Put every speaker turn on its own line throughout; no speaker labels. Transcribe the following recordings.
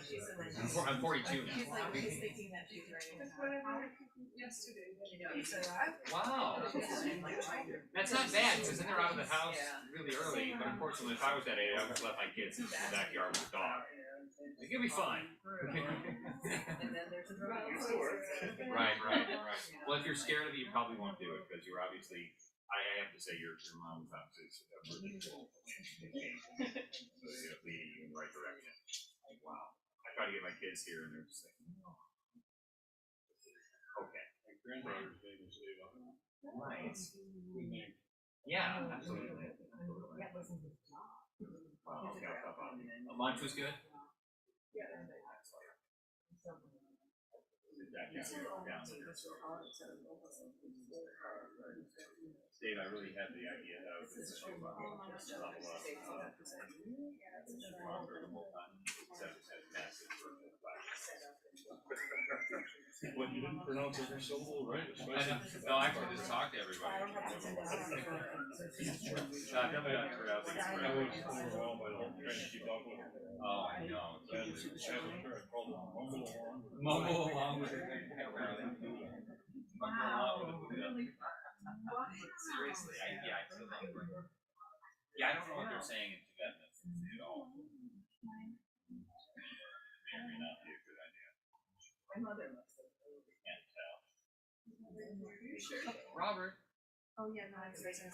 I'm 42 now. Wow. That's not bad, because then they're out of the house really early. But unfortunately, if I was that age, I would just let my kids in the backyard with the dog. Like, it'll be fine. Right. Well, if you're scared of it, you probably won't do it, because you're obviously, I have to say, your mom was obviously leading you in the right direction. Like, wow. I try to get my kids here, and they're just like, okay. My granddaughter's name is Ava. Right. Yeah, absolutely. Wow, okay, lunch was good? Yeah. Dave, I really had the idea that I was going to show about
When you didn't pronounce every syllable right, especially.
No, I actually just talked to everybody. I've never done it. I was
overwhelmed by the whole trying to keep up with it.
Oh, I know.
I called it mumble along.
Mumble along with it. Seriously, I feel that. Yeah, I don't know what they're saying in Tibetan at all. May or may not be a good idea.
My mother must have.
Can't tell.
Sure.
Robert.
Oh yeah, no, I was raising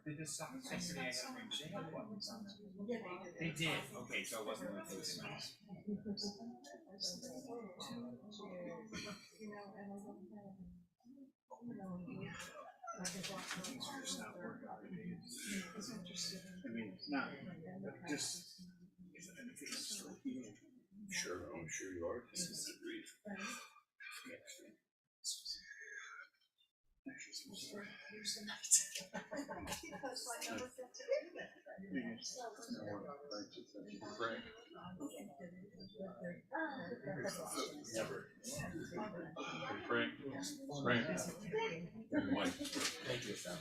Did this suck yesterday? I had a They did. Okay, so it wasn't with losing us.
I mean, not just.
Sure, I'm sure you are. Frank.
Thank you, Sam.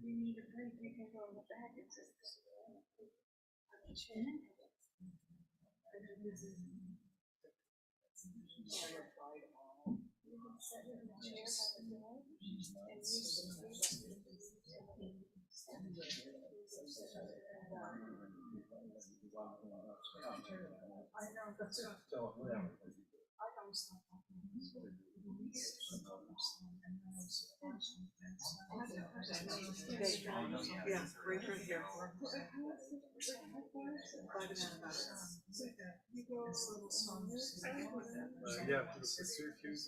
We need a break, we can go on the back and say. I know, that's it.
Yeah, right here.
Yeah, Syracuse,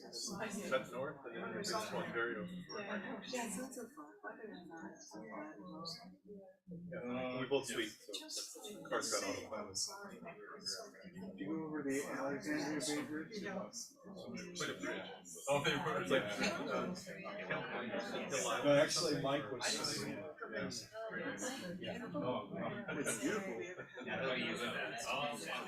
cut north, and then there's Ontario. We both sweet, so cars got on the planet.
Do you go over the Alexandria Bay Bridge?
Quite a bridge. Oh, they were like,
No, actually, Mike was.
yeah.
Oh, it's beautiful.
Yeah, what do you do that? Oh, yeah.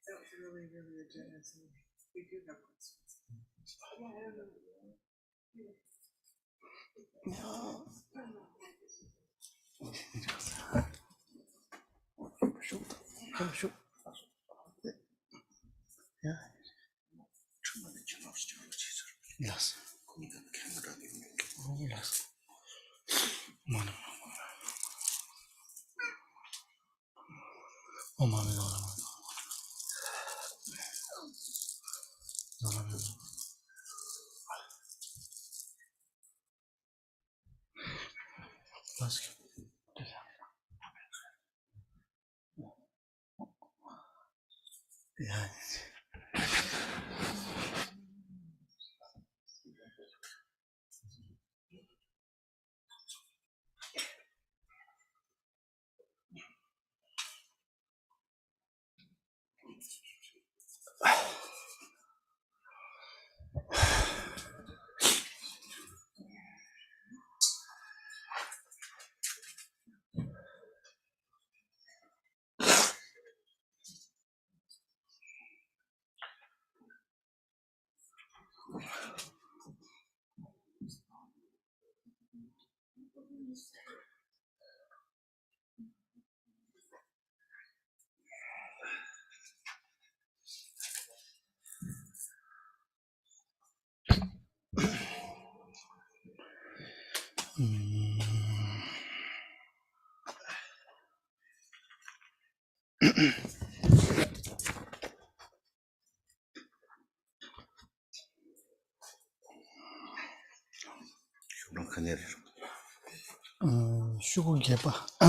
That was really, really a generous. We do have questions.
Yes. Yes. Oh, mommy, no. Let's go.
Yeah.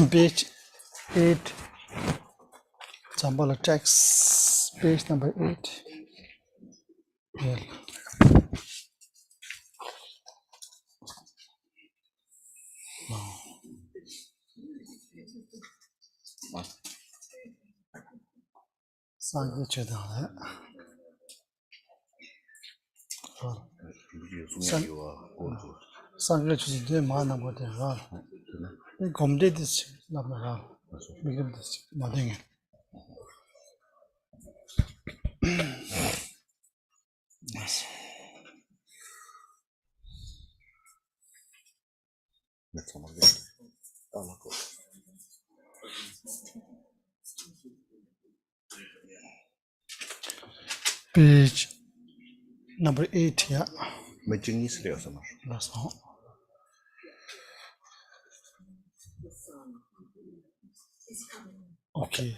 Page 8, Zambala text, page number 8. Yeah. Sangye chedana. Sangye chedana mana bote ra. Gomde dis namna ra. Bigam dis madenge. Yes. Page number 8, yeah. That's all. Okay.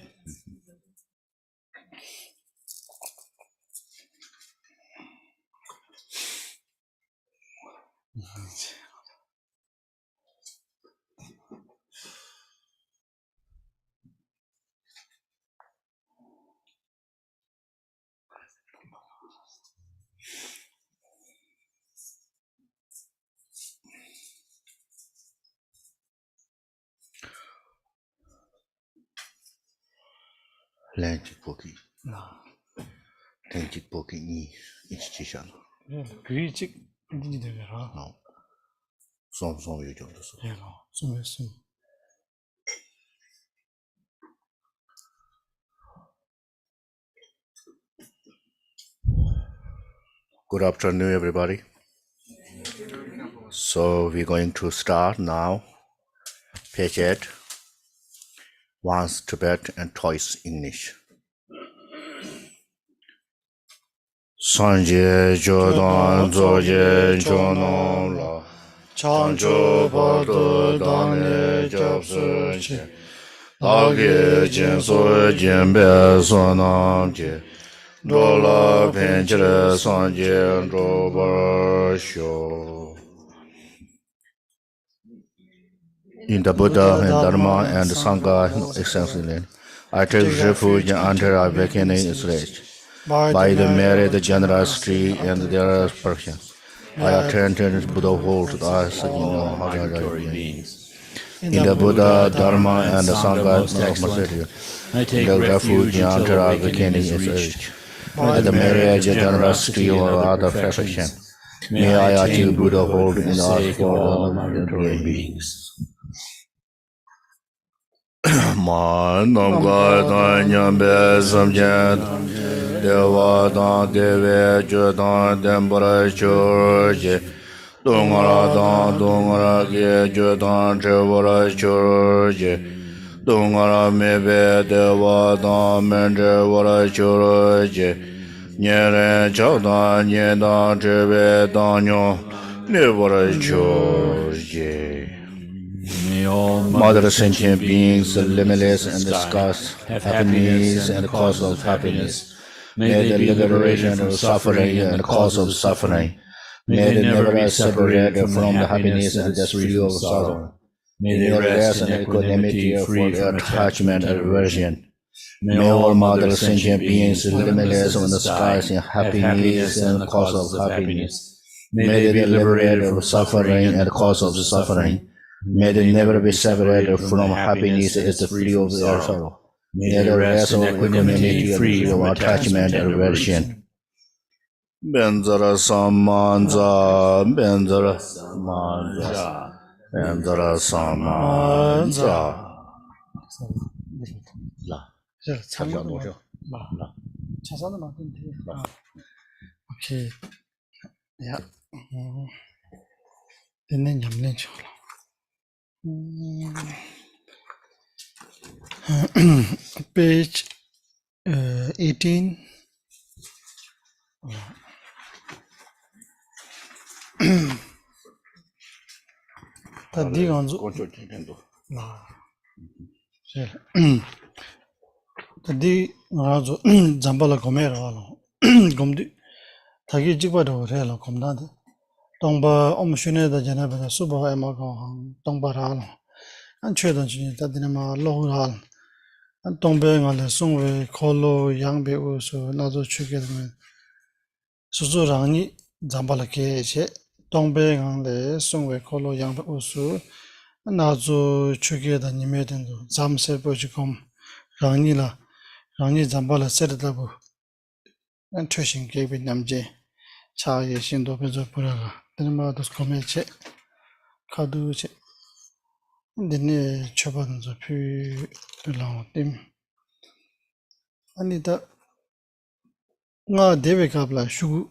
Lanchi poki. Lanchi poki ni institution.
Greek did it.
No. Some you do this.
Yeah, some.
Good afternoon, everybody. So we're going to start now. Page 8. Once Tibet and twice English. Sanje Jodan Zoje Jonon La Chancho Bado Dane Jabsuche Lage Jinso Jimbe Sonamje Dola Pinchre Sanje Robarsho. In the Buddha and Dharma and Sangha extensively, I take refuge until I awakening is reached. By the merit, generosity, and their perfection, I attend Buddhahood as migratory beings. In the Buddha, Dharma, and the Sangha extensively, I take refuge until I awakening is reached. By the merit, generosity, or other perfection, may I achieve Buddhahood in the art for all migratory beings. Manam Ganyam Besamjan Devatan Deve Judan Dembara Church Dungara Dungara Ge Judan Trevara Church Dungara Mebe Devatan Mendevara Church Nyere Chaudan Yedan Treve Danyo Nevara Church. Mother sentient beings, limitless and discuss happiness and the cause of happiness. May the liberation of suffering and the cause of suffering. May they never be separated from the happiness and the free of suffering. May they rest in equanimity for their attachment and aversion. May all mother sentient beings, limitless in the skies, and happiness and the cause of happiness. May they be liberated from suffering and the cause of the suffering. May they never be separated from happiness as the free of their sorrow. May they rest in equanimity, free from attachment and aversion. Benzara Samanza, Benzara Samanza, Benzara Samanza.
자, 차선은 맞는데. 오케이. 야. 됐네, 냠내 줘. Page 18. Tadi ganzu. Tadi ngazo jambala gomera walo. Gomdi. Tagi jigbado relo komnade. Tongba omshune da janaba da suba emago tongba ralo. An chwedan chini tadine ma lohu ralo. An tongbe ngale sungwe kolo yangbe usu nazo chugedme. Suzu rangni jambala keche. Tongbe ngale sungwe kolo yangbe usu nazo chugeda nimedendo. Zamse bojikom rangni la. Rangni jambala serdabu. An chweshin kebe namje. Chaye shindo bezo puraga. Dene dos komeche. Kaduche. Dene chobanzo pu lang tim. Anita nga dewe kabla shugu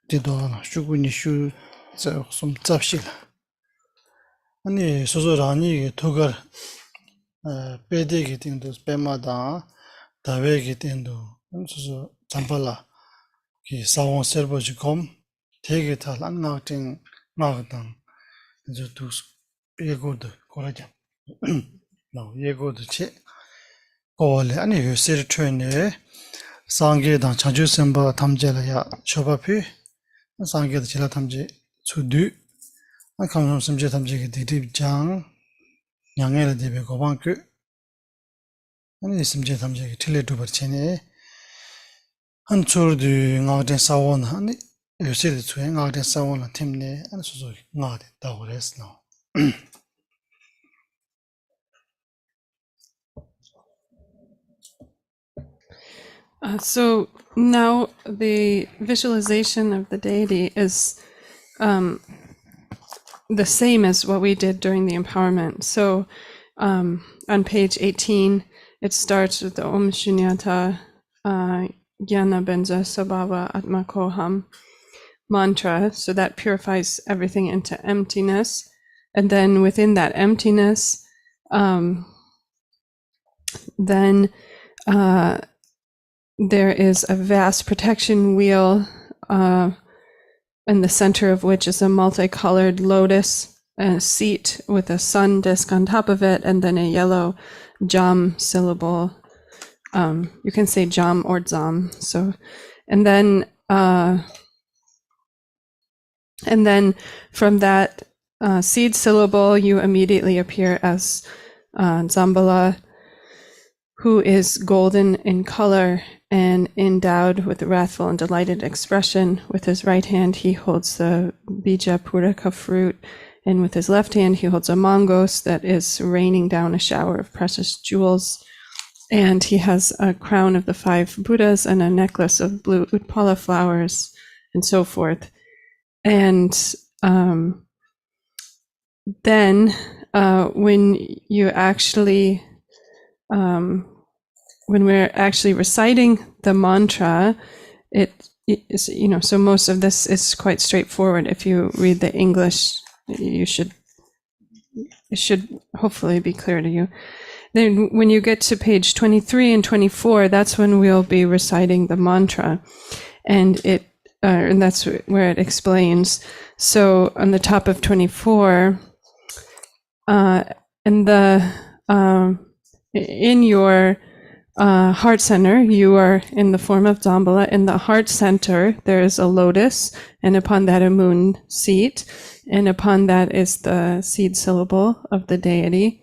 dido shugu nishu sum tsapshila. Ani sozo rani togar pede ki tindo pema da dawe ki tindo sozo zampala ki sawon serbo jikom tege tal an ngakting ngakdang zo dus yegodo koraja. No yegodo che Kole ani yusir trene sangye dan chanju semba tamjela ya chobapi sangye da chila tamje chudu an kamnom semje tamje ki didib jang nyangela debe gobanku ani semje tamje ki tile dubar chene an churdu ngagden sawon ani yusir chue ngagden sawon la timne ani suzo ngade dagores no.
So now the visualization of the deity is the same as what we did during the empowerment. So on page 18, it starts with the Om Shunyata Jnana Benza Sabhava Atmakoham mantra. So that purifies everything into emptiness. And then within that emptiness, there is a vast protection wheel, in the center of which is a multicolored lotus seat with a sun disk on top of it, and then a yellow jam syllable. You can say jam or zam. So, and then from that seed syllable, you immediately appear as Zambala, who is golden in color and endowed with a wrathful and delighted expression. With his right hand, he holds the bija puraka fruit, and with his left hand, he holds a mangos that is raining down a shower of precious jewels. And he has a crown of the 5 Buddhas and a necklace of blue utpala flowers, and so forth. And then when you actually when we're actually reciting the mantra, it is, so most of this is quite straightforward. If you read the English, it should hopefully be clear to you. Then when you get to page 23 and 24, that's when we'll be reciting the mantra. And that's where it explains. So on the top of 24, in your heart center, you are in the form of Zambala. In the heart center, there is a lotus, and upon that a moon seat, and upon that is the seed syllable of the deity,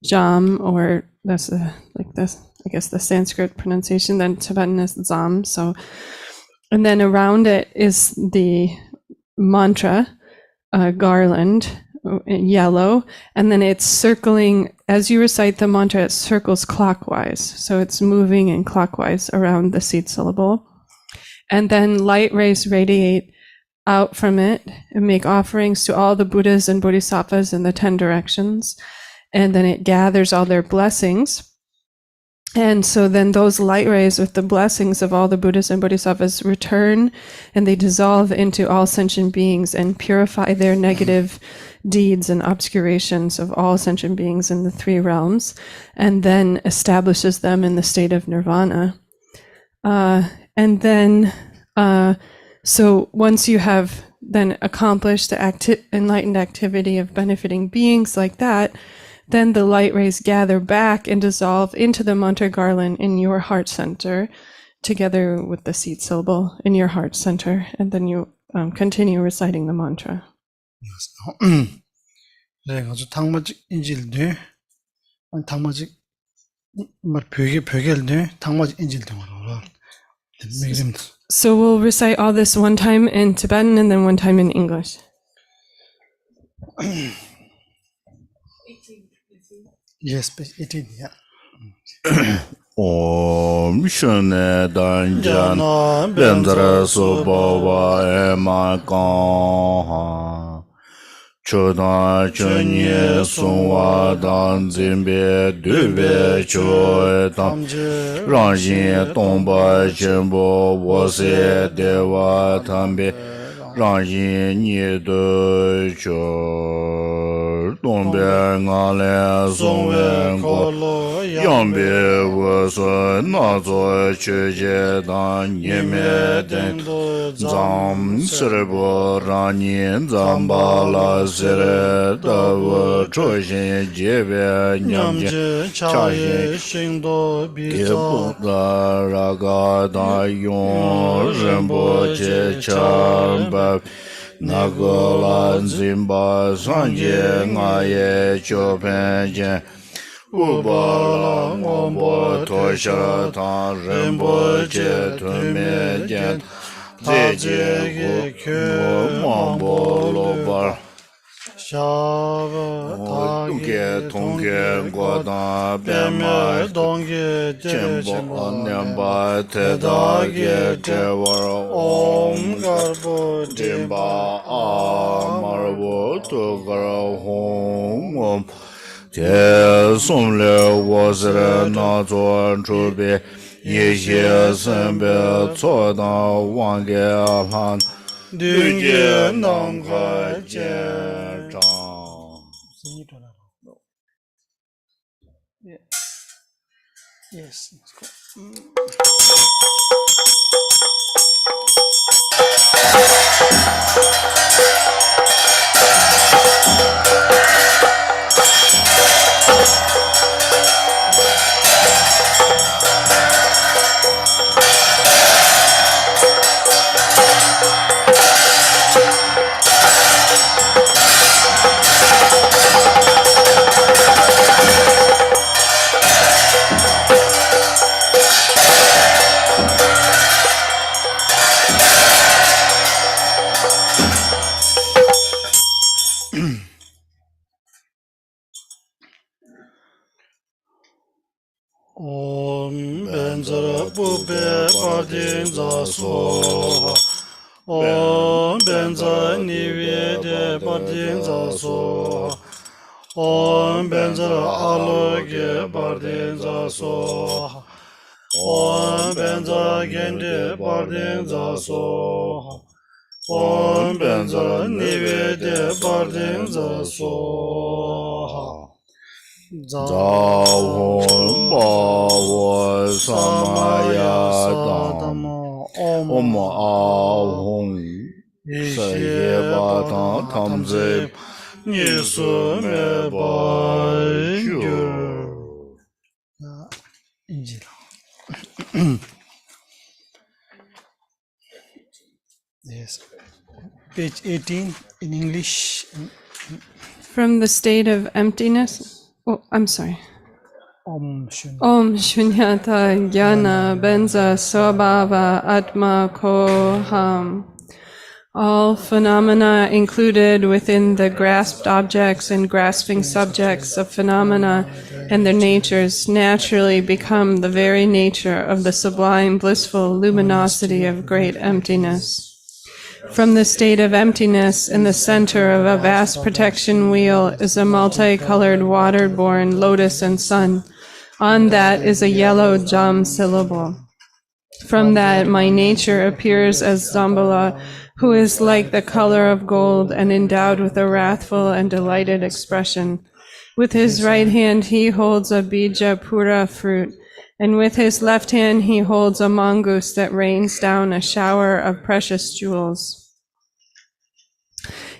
Jam, or that's like this I guess the Sanskrit pronunciation, then Tibetan is Zam. So, and then around it is the mantra garland, yellow, and then it's circling, as you recite the mantra, it circles clockwise. So it's moving in clockwise around the seed syllable. And then light rays radiate out from it and make offerings to all the Buddhas and Bodhisattvas in the 10 directions. And then it gathers all their blessings. And so then those light rays with the blessings of all the Buddhas and Bodhisattvas return, and they dissolve into all sentient beings and purify their negative deeds and obscurations of all sentient beings in the 3 realms, and then establishes them in the state of nirvana. And then, so once you have then accomplished the enlightened activity of benefiting beings like that, then the light rays gather back and dissolve into the mantra garland in your heart center, together with the seed syllable in your heart center, and then you continue reciting the mantra.
네, 아주 당마직 인질들, 당마직 벽열들, 당마직 인질들로.
So we'll recite all this one time in Tibetan and then one time in English.
Yes, page 18, yeah.
Om Shune Danjana Bendra Subhava Ema Kaha Chodan Chunye Sungwa Dan Zimbe Dube Choy Tam Ranjin Tomba Chimbo Wose Deva Tambe Ranjin Nido Chor Tombe Ngale Songwen Ko Yambe Woso Nazo Chuje Dan Yeme Den Zam Serbo Ranin Zambala Sere Dawo Choshin Jebe Nyamje Chayin
Shindo
Gebuda Raga Da Yon Rinpoche Chamba Nagola Zimba Sanje Ngaye Chopenje Ubala Ngombo Tosha Ta Rinpoche Tumejen Zeje Gu Mambo Lobar Tongke Tongke Goda Bema Chembo Nyamba Tedage Tewar Om Garbo Dimba Amarbo Tugara Hong Om Te Sumle Wazre Nazo Chube Yeshe Sembe Tsoda Wange Han Duje Nangka Je Zhang.
Yes, let's go. Om Benzara Bube Pardin Zaso Om Benza Nivede Pardin Zaso Om Benzara Aloge Pardin Zaso Om Benza Gende Pardin Zaso Om Benzara Nivede Pardin Zaso
Zawon Bawo Samaya Dam Om Ahong Saye Batan Tamze Nisu Meba Jur
인질. Yes. Page 18 in English.
From the state of emptiness. Oh, I'm sorry.
Om
Shunyata Jnana Benza Swabhava Atma Koham. All phenomena included within the grasped objects and grasping subjects of phenomena and their natures naturally become the very nature of the sublime blissful luminosity of great emptiness. From the state of emptiness in the center of a vast protection wheel is a multicolored water-born lotus and sun. On that is a yellow jam syllable. From that my nature appears as Zambala, who is like the color of gold and endowed with a wrathful and delighted expression. With his right hand he holds a bija pura fruit, and with his left hand he holds a mongoose that rains down a shower of precious jewels.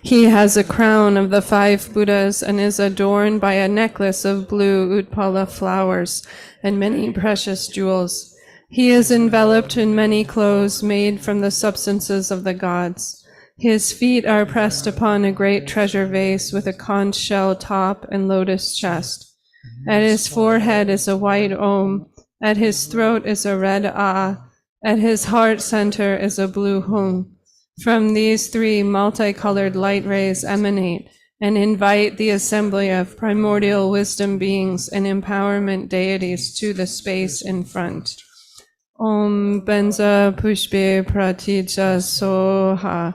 He has a crown of the 5 Buddhas and is adorned by a necklace of blue utpala flowers and many precious jewels. He is enveloped in many clothes made from the substances of the gods. His feet are pressed upon a great treasure vase with a conch shell top and lotus chest. At his forehead is a white Om. At his throat is a red Ah. At his heart center is a blue Hum. From these 3 multicolored light rays emanate and invite the assembly of primordial wisdom beings and empowerment deities to the space in front. Om Benza Pushpe Pratija Soha.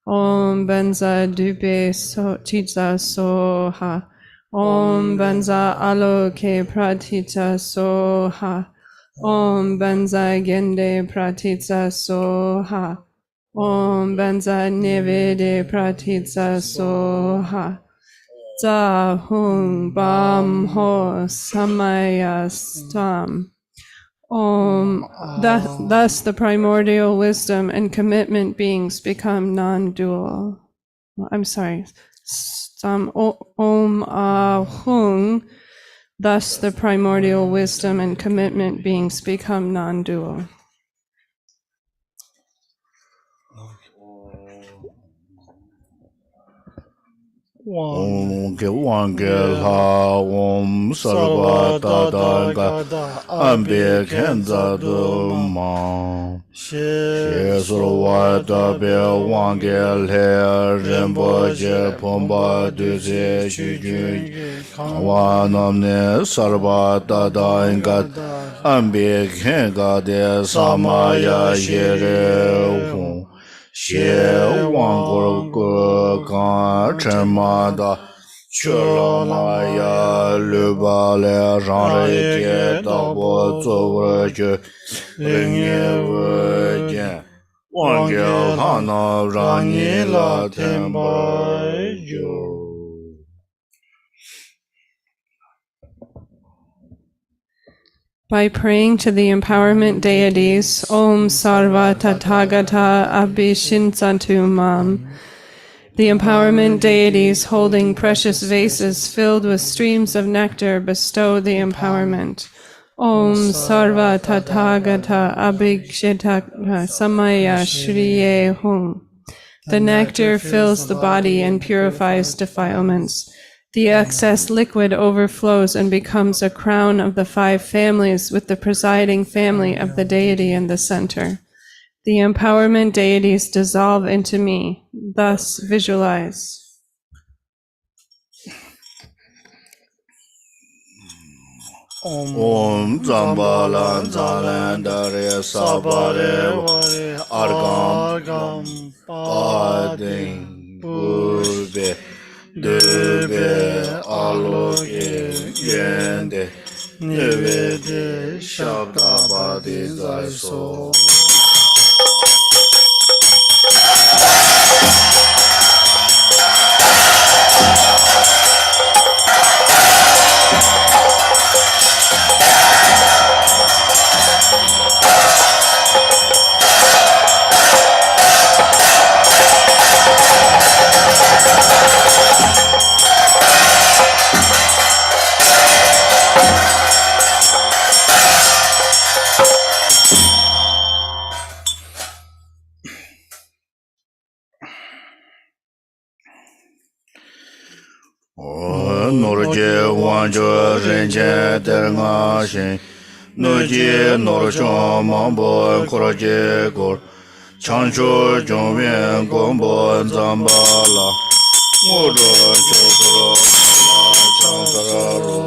Om Benza Dupe Tija Soha. Om Benza Aloke Pratija Soha. Om Benza Gende Pratija Soha. Om Benza Nevede Pratija Soha. Za Hung Bam Ho Samaya Stam. Thus the primordial wisdom and commitment beings become non-dual. I'm sorry. Om Ahung. Thus the primordial wisdom and commitment beings become non-dual.
Om Gewangel Ha Om Sarva Tada Ga Ambe Kenza Duma She Surva Tabe Wangel He Rinpoche Pomba Duse Shujun Kawa Namne Sarva Tada Ingat Ambe Kenga De Samaya Yere Hum Xie Wang Gu Gan Chen Ma Da Qu La Ma Ya Lu Ba Le Zhang Rui Jie Da Bo Zu Wu Ju Ling Ye Wu Jian Wang Jie Han Na Ran Ni La Tian Bai Yu.
By praying to the empowerment deities, Om Sarva Tathagata Abhishinsantu Mam, the empowerment deities holding precious vases filled with streams of nectar bestow the empowerment. Om Sarva Tathagata Abhishita Samaya Shriye Hum. The nectar fills the body and purifies defilements. The excess liquid overflows and becomes a crown of the 5 families with the presiding family of the deity in the center. The empowerment deities dissolve into me. Thus visualize.
Om Zambala Zalan Dare Sabare Argam Pading Burbe Dube Aloke Yende Nevede Shabdabadi Zaiso. Norje Wanjo Renje Derga Shin Noji Norjo Mambo Koroje Gor Chancho Jongwen Gombo Zambala Modo Chokoro Chansararo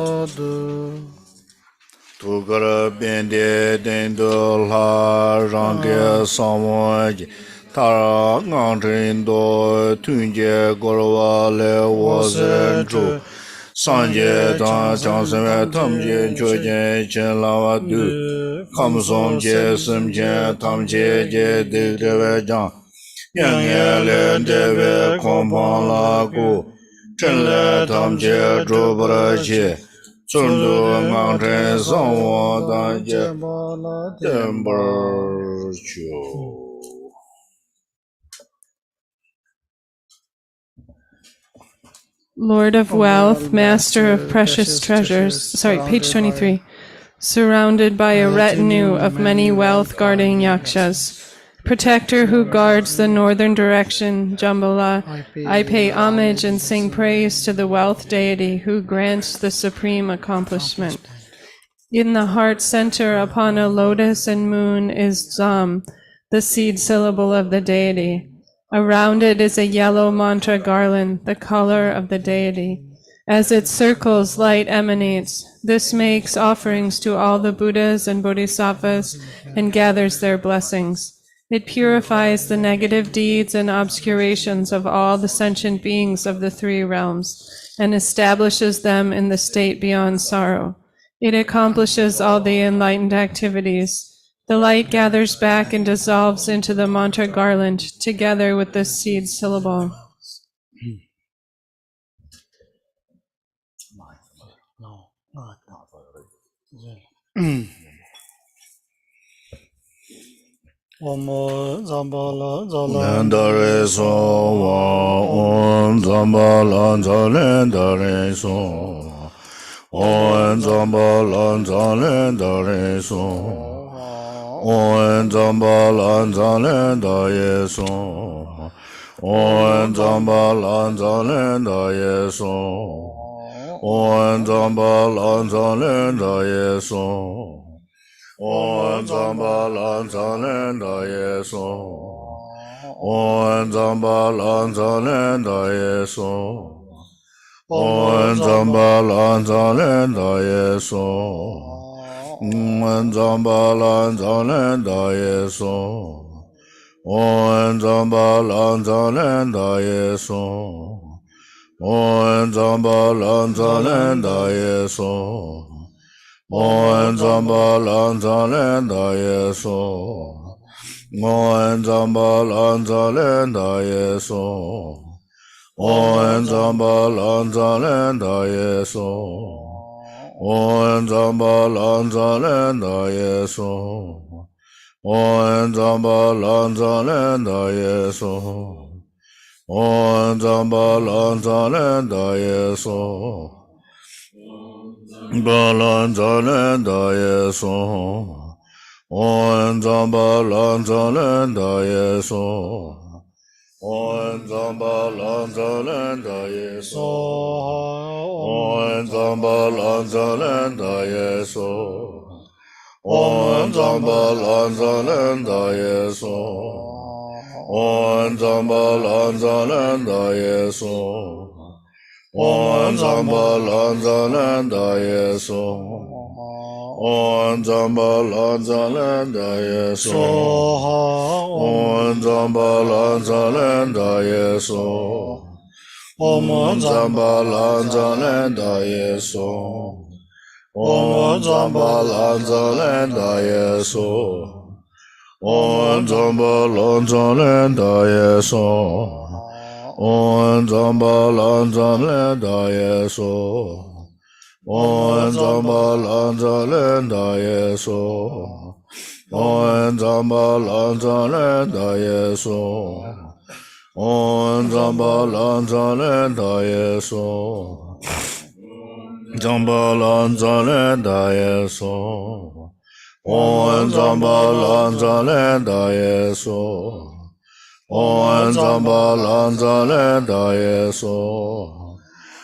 Tugara Bende Dendo La Range Samoji Tara Ngandrindo Tunje Gorwa Le Wazenju Sanje Dan Chansame Tamje Choje Chen Lawa Du Kamsom Je Simje Tamje Je Digdewe Jan Yang Le Deve Kompon La Gu Chen Le Tamje Drubra Che Tsundu Ngandrin Sangwa Dan Je Tembar Chu
Lord of wealth, master of precious treasures. Sorry, page 23. Surrounded by a retinue of many wealth-guarding yakshas. Protector who guards the northern direction, Jambala, I pay homage and sing praise to the wealth deity who grants the supreme accomplishment. In the heart center upon a lotus and moon is Zam, the seed syllable of the deity. Around it is a yellow mantra garland, the color of the deity. As it circles, light emanates. This makes offerings to all the Buddhas and Bodhisattvas and gathers their blessings. It purifies the negative deeds and obscurations of all the sentient beings of the three realms and establishes them in the state beyond sorrow. It accomplishes all the enlightened activities. The light gathers back and dissolves into the mantra garland together with the seed syllable.
Omo Zambala
Lendare so on Zambala Zalendare so on Zambala Zalendare so on Zambala Zalendare so on Zambala Zalendare so on Zambala Zalendare so On Zambalan Zalenda Yeso On Zambalan Zalenda Yeso On Zambalan Zalenda Yeso On Zambalan Zalenda Yeso On Zambalan Zalenda Yeso On Zambalan Zalenda Yeso On Zambalan Zalenda Yeso On Zambalan Zalenda Yeso On Zambalan Zalenda Yeso On Zambalan Zalenda Yeso On Zambalan Zalenda Yeso On Zambalan Zalenda Yeso Balan Zalenda Yeso On Zambalan Zalenda Yeso On Zambalan Zalenda Yeso On Zambalan Zalenda Yeso On Zambalan Zalenda Yeso On Zambalan Zalenda Yeso On Zambalan Zalenda Yeso On Zambalan Zalenda Yeso On Zambalan Zalenda Yeso On Zambalan Zalenda Yeso On Zambalan Zalenda Yeso On Zambalan Zalenda Yeso On Zambalan Zalenda Yeso On Zambalan Zalenda Yeso On Zambalan Zalenda Yeso On Zambalan Zalenda Yeso Zambalan Zalenda Yeso On Zambalan Zalenda Yeso On Zambalan Zalenda Yeso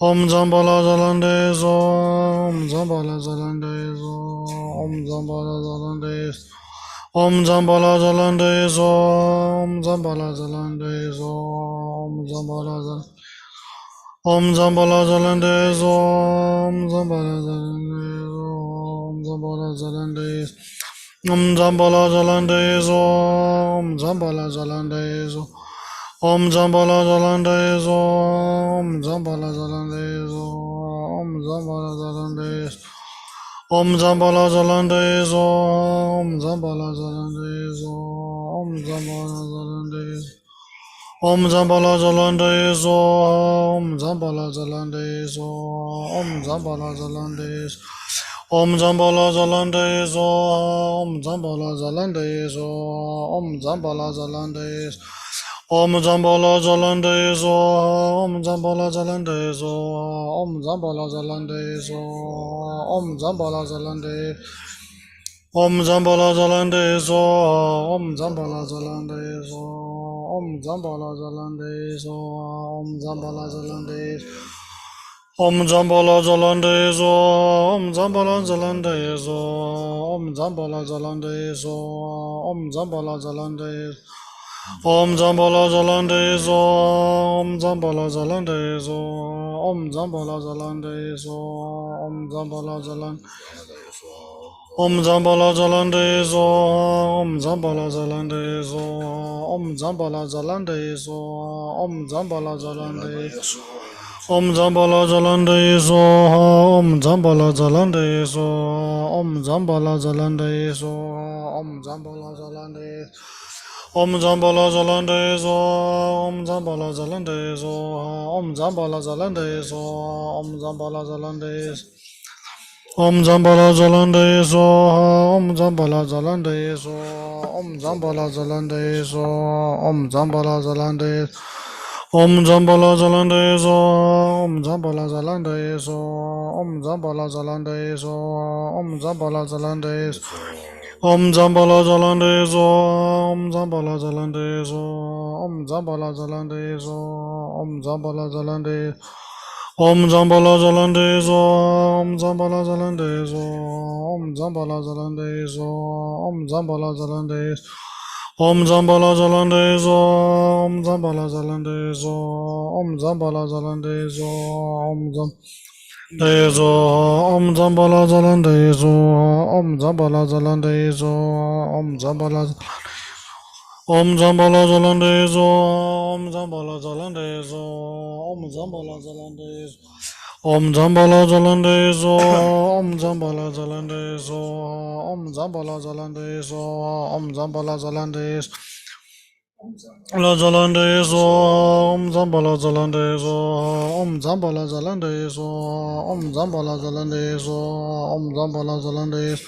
Om Zambala Zalande zo, Om Zambala Zalande zo, Om Zambala Zalande zo. Om Zambala Zalande zo, Om Zambala Zalande zo, Om Zambala Zalande. Om Zambala Zalande zo, Om Zambala Zalande zo, Om Zambala Zalande. Om Zambala Zalande zo, Om Zambala Zalande zo. Om Zambala Zalande zo, Om Zambala Zalande zo, Om Zambala Zalande zo. Om Zambala Zalande zo, Om Zambala Zalande zo, Om Zambala Zalande zo. Om Zambala Zalande zo, Om Zambala Zalande zo, Om Zambala Zalande zo. Om Zambala Zalande zo, Om Zambala Zalande zo, Om Zambala Zalande zo. Om Zambala Zalande zo, Om Zambala Zalande zo, Om Zambala Zalande zo, Om Zambala Zalande. Om Zambala Zalande zo, Om Zambala Zalande zo, Om Zambala Zalande zo, Om Zambala Zalande. Om Zambala Zalande zo, Om Zambala Zalande zo, Om Zambala Zalande zo, Om Zambala Zalande. Om Zambala Zalande zo, Om Zambala Zalande zo, Om Zambala Zalande zo, Om Zambala Zalande. Om Zambala Zalande zo, Om Zambala Zalande zo, Om Zambala Zalande zo, Om Zambala Zalande. Om Zambala Zalande zo, Om Zambala Zalande zo, Om Zambala Zalande zo, Om Zambala Zalande. Om Zambala Zalande zo, Om Zambala Zalande zo, Om Zambala Zalande zo, Om Zambala Zalande. Om Zambala Zalande zo, Om Zambala Zalande zo, Om Zambala Zalande zo, Om Zambala Zalande. Om Zambala Zalande zo, Om Zambala Zalande zo, Om Zambala Zalande zo, Om Zambala Zalande zo. Om Zambala Zalande zo, Om Zambala Zalande zo, Om Zambala Zalande zo, Om Zambala Zalande. Om Zambala Zalande zo, Om Zambala Zalande zo, Om Zambala Zalande zo, Om Zambala Zalande. Om Zambala Zalande zo, Om Zambala Zalande zo, Om Zambala Zalande zo, Om Zambala zo, Om Zambala Zalande zo, Om Zambala Zalande zo, Om Zambala. Om Zambala Zalande zo, Om Zambala Zalande zo, Om Zambala Zalande zo. Om Zambala Zalande zo, Om Zambala Zalande zo, Om Zambala Zalande zo, Om Zambala Zalande zo. La Zalande zo, Om Zambala Zalande zo, Om Zambala Zalande zo, Om Zambala Zalande zo, Om Zambala Zalande zo.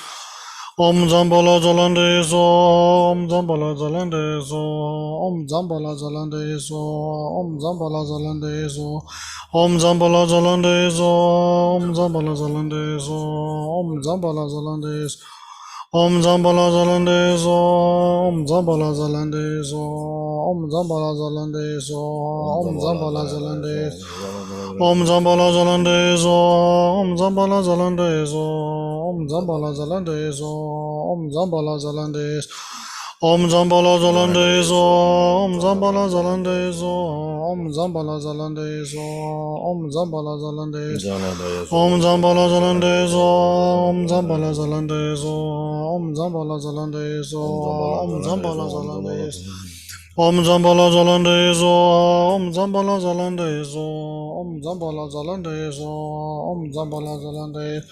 Om Zambala Zalande zo, Om Zambala Zalande zo, Om Zambala Zalande zo, Om Zambala Zalande zo. Om Zambala Zalande zo, Om Zambala Zalande zo, Om Zambala Zalande zo. Om Zambala Zalande zo, Om Zambala Zalande zo, Om Zambala Zalande zo, Om Zambala Zalande zo. Om Zambala Zalande zo, Om Zambala Zalande zo, Om Zambala Zalande zo, Om Zambala Zalande zo. Om Zambala Zalande zo, Om Zambala Zalande zo, Om Zambala Zalande zo, Om Zambala Zalande zo. Om Zambala Zalande zo, Om Zambala Zalande zo, Om Zambala Zalande zo, Om Zambala Zalande zo. Om Zambala Zalande zo, Om Zambala Zalande zo, Om Zambala Zalande zo, Om Zambala Zalande.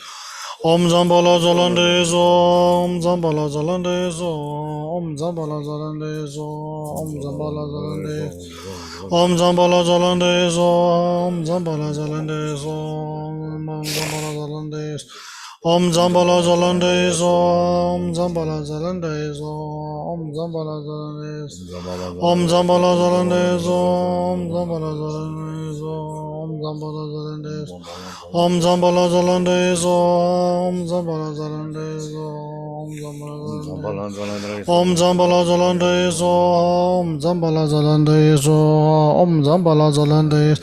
Om Zambala Zalande zo, Om Zambala Zalande zo, Om Zambala Zalande zo, Om Zambala Zalande. Om Zambala Zalande zo, Om Zambala Zalande zo, Om Zambala Zalande zo. Om Zambala Zalande zo, Om Zambala Zalande zo, Om Zambala Zalande zo. Om Zambala Zalande zo, Om Zambala Zalande zo, Om Zambala Zalande zo. Om Zambala Zalande zo, Om Zambala Zalande zo, Om Zambala Zalande. Om Zambala Zalande zo, Om Zambala Zalande zo, Om Zambala Zalande zo.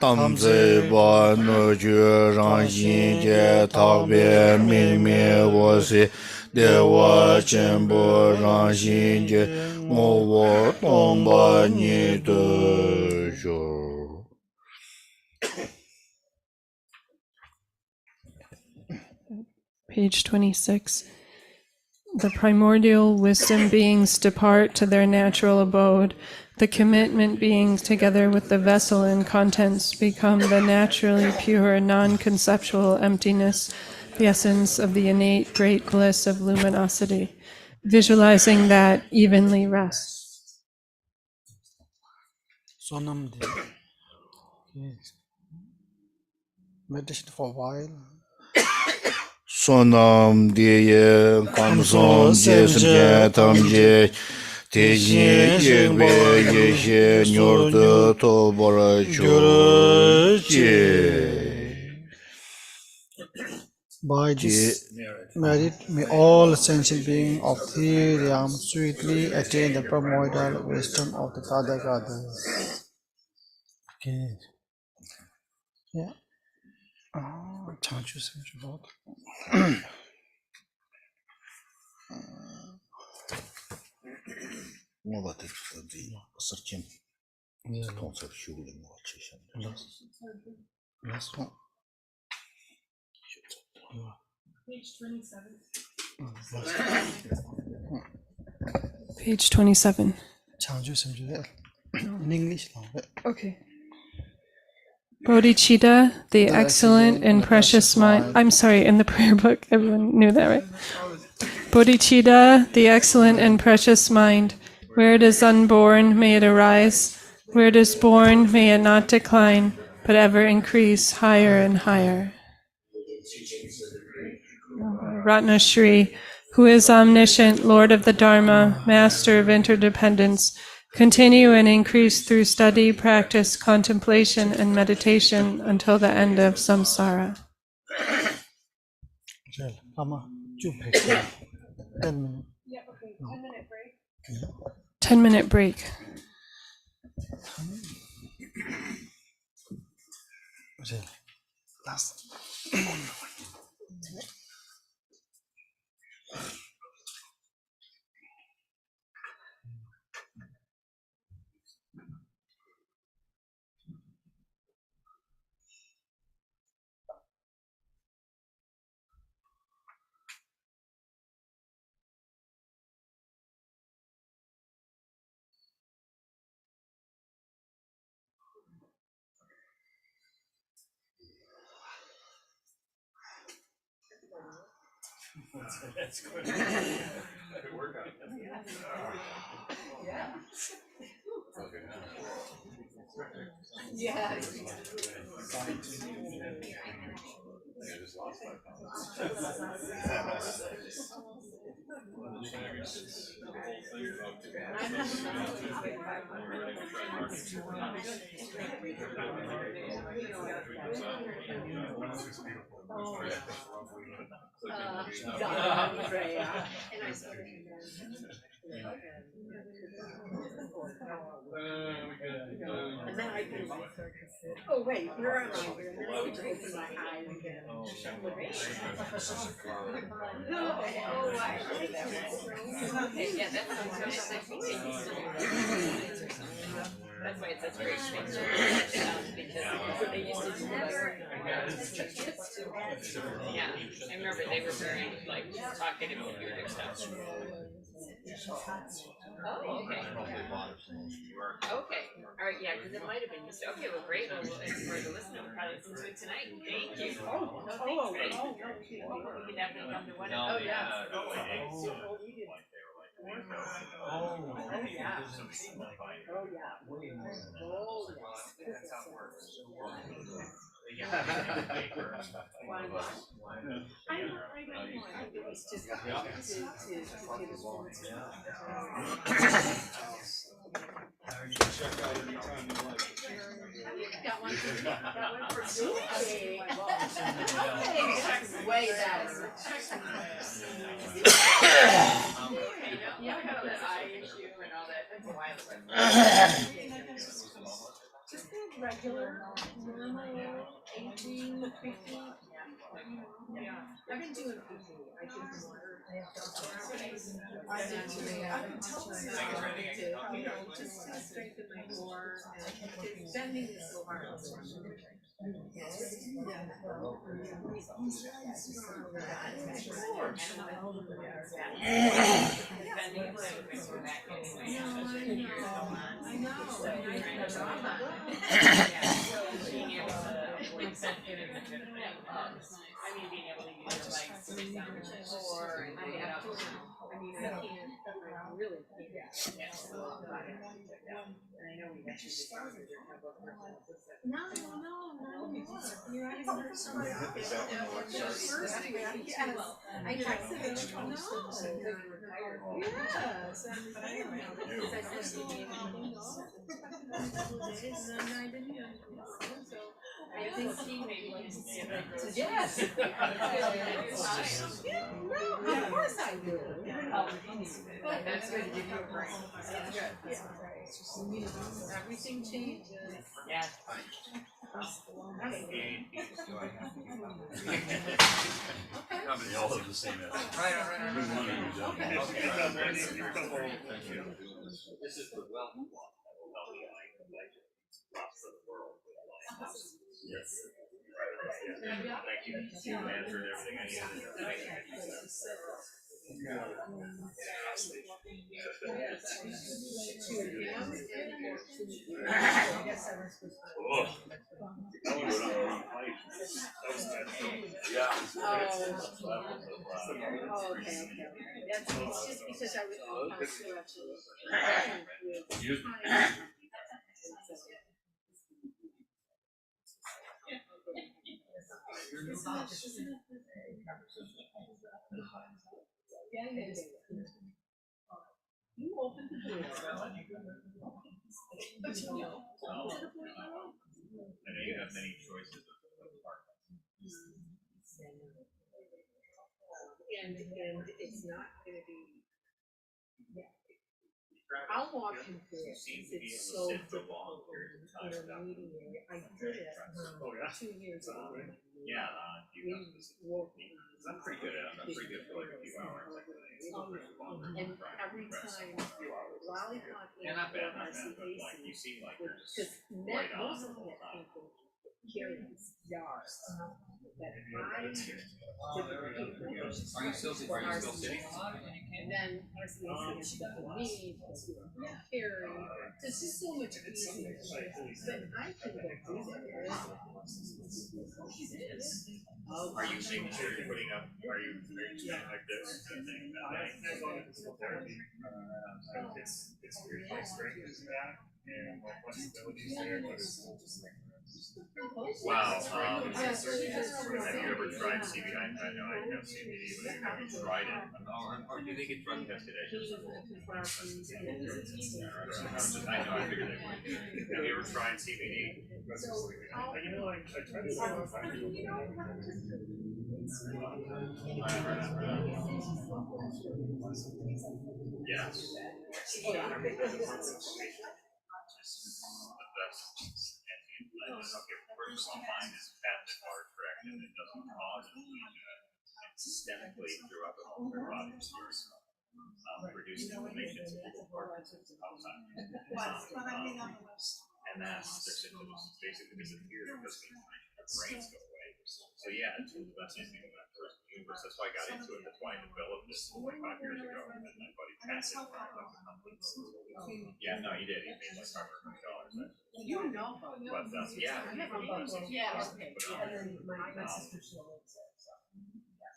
tam zi ba nu ju rang xin jie tao bie ming mi wo si de wa chen bo rang xin jie mo wo tong ba ni de zhu.
Page 26. The primordial wisdom beings depart to their natural abode. The commitment beings, together with the vessel and contents, become the naturally pure, non-conceptual emptiness, the essence of the innate great bliss of luminosity. Visualizing that evenly rests.
Sonam de. Meditation for a while.
Sonam diye kamsom jesem tamje teji yegbe yeshe nyordo tobora
By this merit, may all sentient beings of the realm sweetly attain the primordial wisdom of the Tathagata. Okay. Yeah. Chanchu Sanchu. Last one.
Page 27.
In English.
Okay. Bodhicitta, the excellent and precious mind. I'm sorry, in the prayer book, everyone knew that, right? Bodhicitta, the excellent and precious mind. Where it is unborn, may it arise. Where it is born, may it not decline, but ever increase higher and higher. Ratnashri, who is omniscient, Lord of the Dharma, Master of interdependence, continue and increase through study, practice, contemplation, and meditation until the end of samsara.
10 minutes.
Yeah, okay. 10-minute break.
10-minute break.
Last.
That's good. Good workout.
Yeah.
I just lost 5 pounds.
And then I can oh wait, where am I here? And then I can open my eyes again. No, oh, I like that. Okay, yeah, that sounds nice. I think they used to do that. That's why it's such a great picture. Because they used to do yeah, I remember they were very like talking about weird stuff. Oh, okay. Okay. All right. Yeah, because it might have been used. Okay. Well, great. Well, for the listener, we'll probably listen to it tonight. Thank you. Oh, no, thanks. Great. We can definitely come to one. Oh, yeah. Oh, yeah. Oh, yeah. That's how it works. I don't know. I think it was just to get us into. Way better. Yeah, I got all that eye issue and all that. That's a while ago.
Just the regular, normal, aging, creepy. Yeah. I've been doing PP. I drink water. I did too. I've been telling myself to, just to strengthen my core and because bending is so hard.
I mean, being able to use your legs to sit down or and get up.
I mean, I can't, I really can't.
Yeah.
I know we got you no. You're not even hurt somebody. First thing I texted him. No. Yes. But I don't know. Because I said to him, and I didn't know. So
I think he maybe used to
yes. No, of course I do.
But that's good to give you a break.
That's good. Yeah, right. Everything changes.
Yeah.
They all have the same essence.
Right.
We want to use them.
This is the wealth of healthy life for the world.
Yes.
Thank you. You answered everything I needed.
Okay. It's just because I was you open the door.
I know you have many choices of apartments.
And it's not gonna be. I'll walk him through it. It's so difficult intermediary. I did it 2 years ago.
Yeah, you have I'm pretty good at it. I'm pretty good for like a few hours.
And every time lollipop
Yeah, not bad, but
RCAC,
like you seem like you're just
because
right on.
most of that people carry these yards that I didn't
Are you still sitting?
and then RCAC is stuff with me, carry. It's just so much easier. But I can go do that.
Are you making sure you're putting up? Are you doing like this kind of thing?
It's weird. My strength is back and my flexibility is there, but
Wow. Have you ever tried CBD? I know I have CBD, but have you tried it? Or do they get drug tested at your school? I know, I figured they would. Have you ever tried CBD?
you know, like I try to find
Yes. Okay, first of all, mine is patented water corrected. It doesn't cause amnesia. It's systemically throughout the whole body producing inflammation to the parts outside. And that's their symptoms basically disappear because the inflammation of brains go away. So yeah, it's the best thing about the universe. That's why I got into it. That's why I developed this 25 years ago. And my buddy patented it. Yeah, no, he did. He made like $500 million.
You know,
But yeah, yeah, it's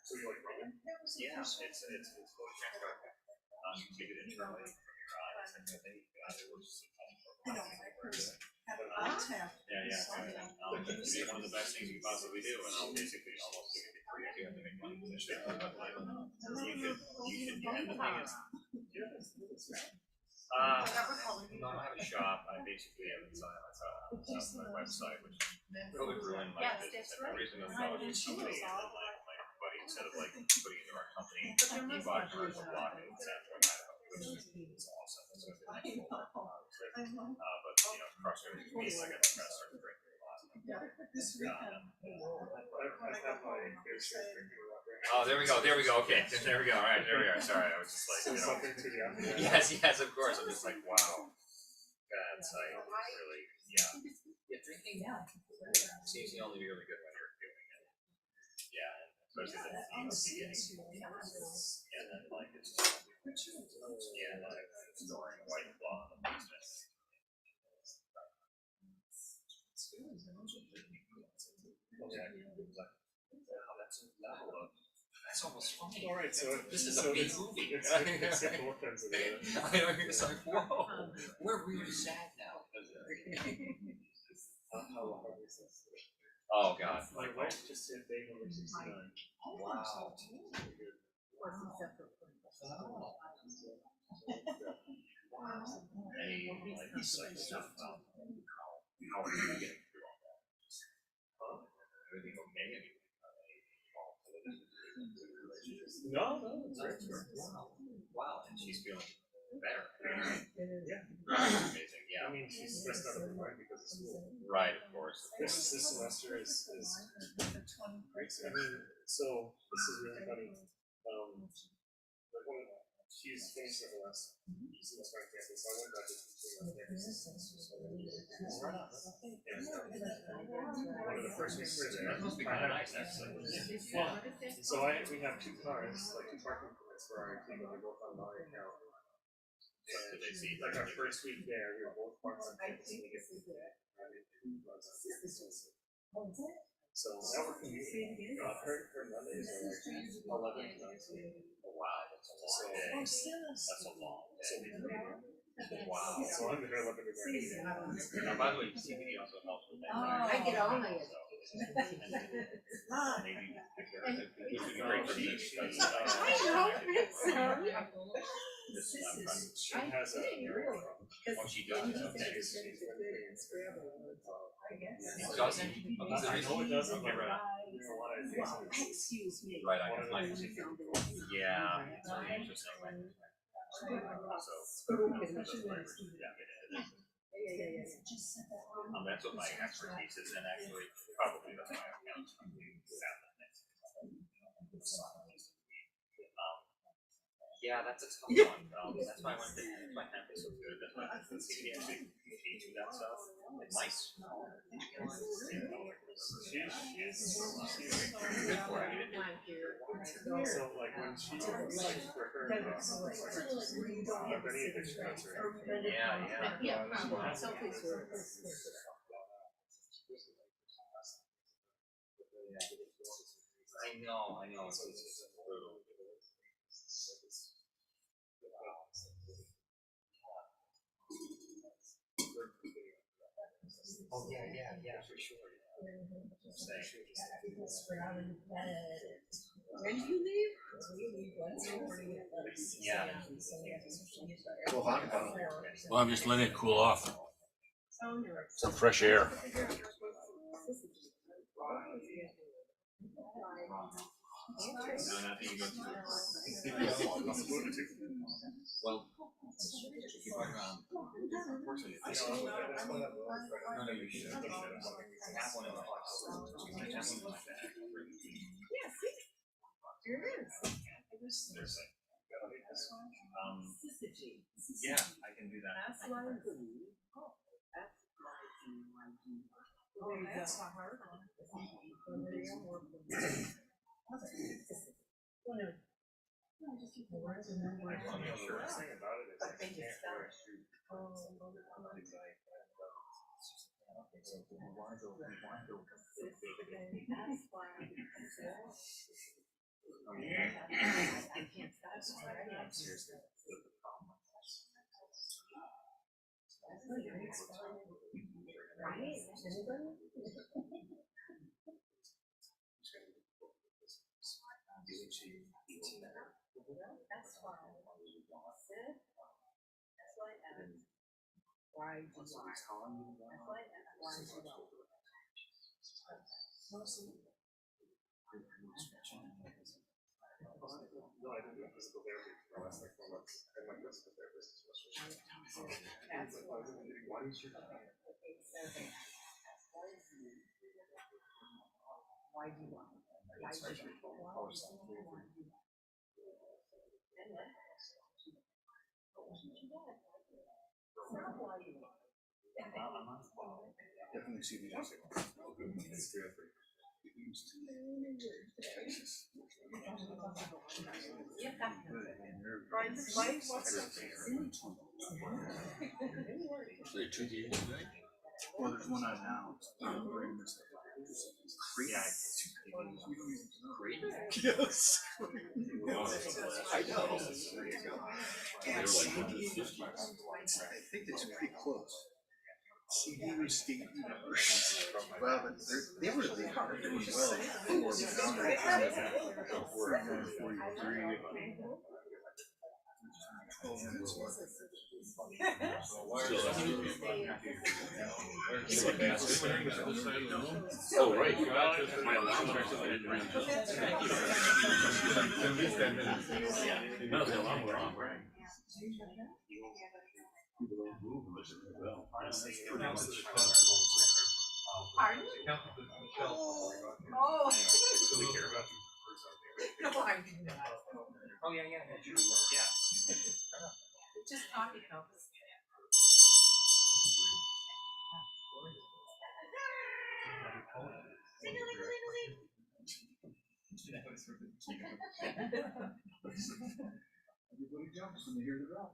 fully transparent. You take it internally from your eyes, and then it works. It's one of the best things you can possibly do, and I'll basically almost give it free. I do have to make money for this shit, but like, you should, and the thing is, No, I have a shop. I basically have my website, which really ruined my business. And the reason I was going to somebody, and then my buddy, instead of like putting it into our company, he bought a commercial block in Central Idaho, which is awesome. It's going to be nice. But across every week, I got the press started breaking a lot. Oh, there we go. Okay, there we go. All right, there we are. Sorry, I was just like, yes, of course. I'm just like, wow. That site really, yeah. Seems to only be really good when you're doing it. Yeah, especially in the beginning. And then like it's just, like storing white claw in the basement. That's almost funny.
All right, so
this is a big movie.
It's both ends of it.
It's like, whoa, we're really sad now.
How long is this?
Oh God,
My wife just hit day number 69.
wow. Any like insight stuff about how are you getting through all that? Everything okay?
No, it's great.
Wow, and she's feeling better.
Yeah.
Amazing, yeah.
I mean, she's stressed out of her mind because of school.
Right, of course.
This semester is great. I mean, so this is really funny. She's finished her last semester on campus. I went back to teaching on campus. One of the first weeks we were there.
That must be kind of nice, actually.
Well, so we have two cars, like two parking permits for our team, and they're both on my account. And
Did they see
like our first week there, we were both parked on campus. And we get so now we're commuting. Her Mondays are like 11 to 19.
Wow, that's a long day. That's a long day. Wow.
So I'm there looking at her.
Now, by the way, CBD also helps with that.
I get all my
Maybe it would be great for me because
She has a
what she does, okay.
It
Doesn't?
No, it doesn't. But
Excuse me.
Right, I can find it. Yeah, it's really interesting. That's what my expertise is, and actually, probably that's why I've done something without that. Yeah, that's a tough one. That's why I went to my campus so good. That's why the city actually teach you that stuff. It's nice.
She's
Good for it.
so like when she like for her any addiction concert.
Yeah. I know. It's brutal. Oh yeah, for sure.
When do you leave?
Yeah.
Well, I'm just letting it cool off. Some fresh air.
No, nothing you go to. Well, keep on unfortunately, no, you should. I have one in my box. I have one in my bag.
Here it is.
There's like, yeah, I can do that.
That's why I'm doing. Oh, that's why I'm that's not hard. That's why I
No, I didn't do physical therapy for the last like 4 months. And my physical therapist is frustrated. Why is your
Definitely see the Well, there's one out now. Yes. I know. And I think it's pretty close. CD was Steve. Well, they were the hard
Oh, right. My alarm starts at 10 ring. No, the alarm went off, right?
Pardon? Oh. No, I do not. Oh, yeah. Just coffee cups.
Everybody jumps when they hear the bell.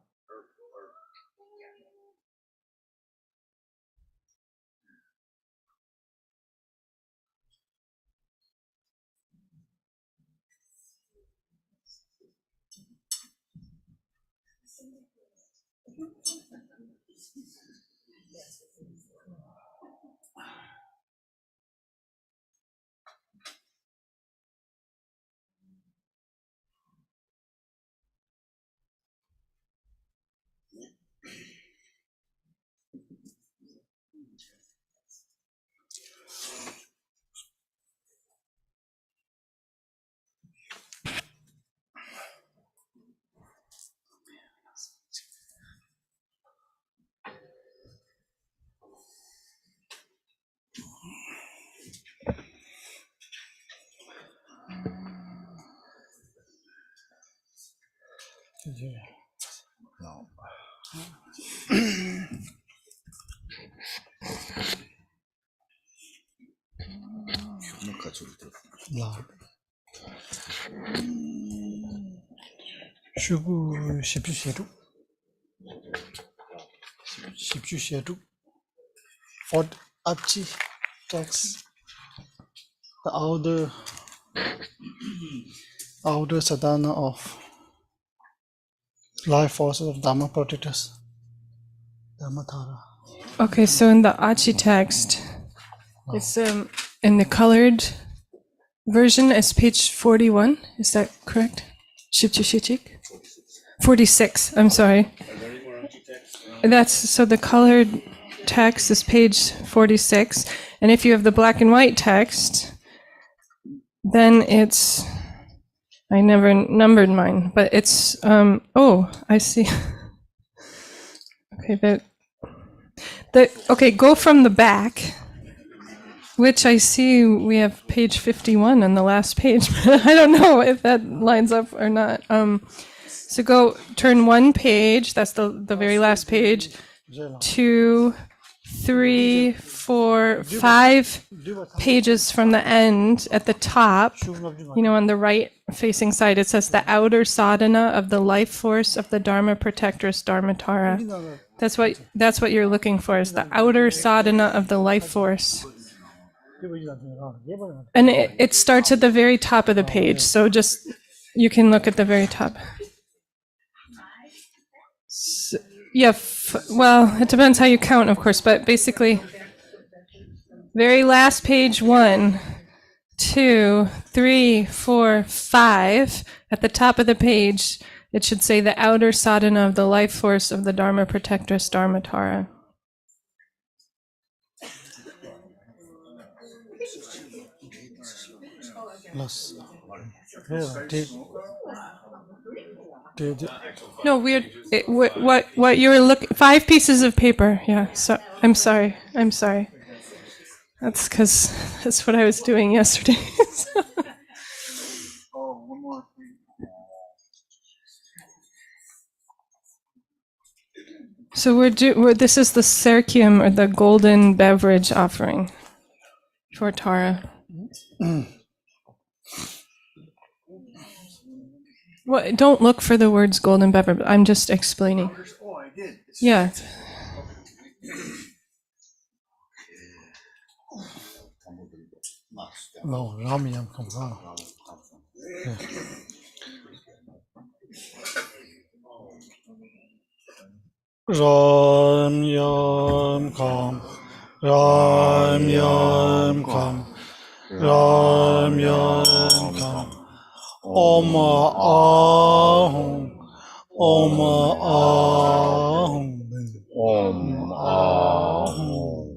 No.
Shugu Shibju Shedu. Fort Abchi text. The outer sadhana of life forces of Dharma protectors. Dharmatara.
Okay, so in the Achi text, it's in the colored version is page 41. Is that correct? Shipchushik? 46. I'm sorry. That's so the colored text is page 46, and if you have the black and white text, then it's I never numbered mine, but it's oh, I see. Okay, okay, go from the back, which I see we have page 51 on the last page. I don't know if that lines up or not. So turn one page, that's the very last page, 2, 3, 4, 5 pages from the end at the top, on the right facing side, it says the outer sadhana of the life force of the Dharma protectress Dharmatara. That's what you're looking for, is the outer sadhana of the life force. And it starts at the very top of the page, so just, you can look at the very top. So, yeah, well, it depends how you count, of course, but basically, very last page, 1, 2, 3, 4, 5. At the top of the page, it should say the outer sadhana of the life force of the Dharma protectress Dharmatara.
plus.
No, weird. What you were looking? 5 pieces of paper. Yeah. So I'm sorry. That's because that's what I was doing yesterday.
Oh, one more thing.
So this is the Serkium, or the golden beverage offering for Tara. Well, don't look for the words golden beverage. I'm just explaining.
Oh, I did.
Yeah.
No, Ramyam come on. Ramyam come. Ramyam come. Ramyam come. Om Ahum. Om Ahum.
Om Ahum.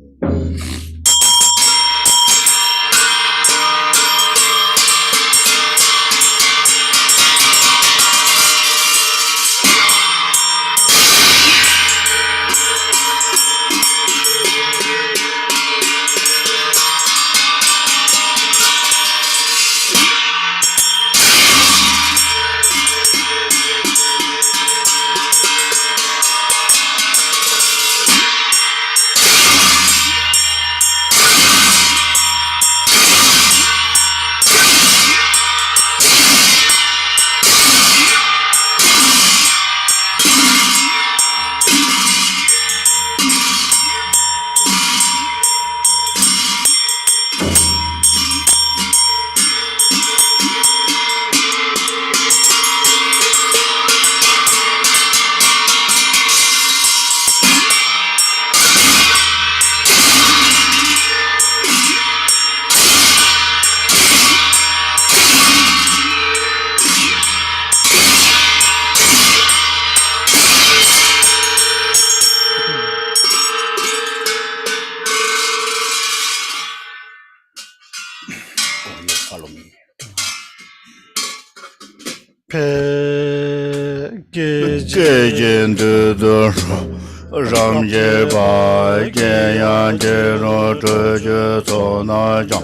Follow me. Gejin de Ram je ba yan je ro je so na ja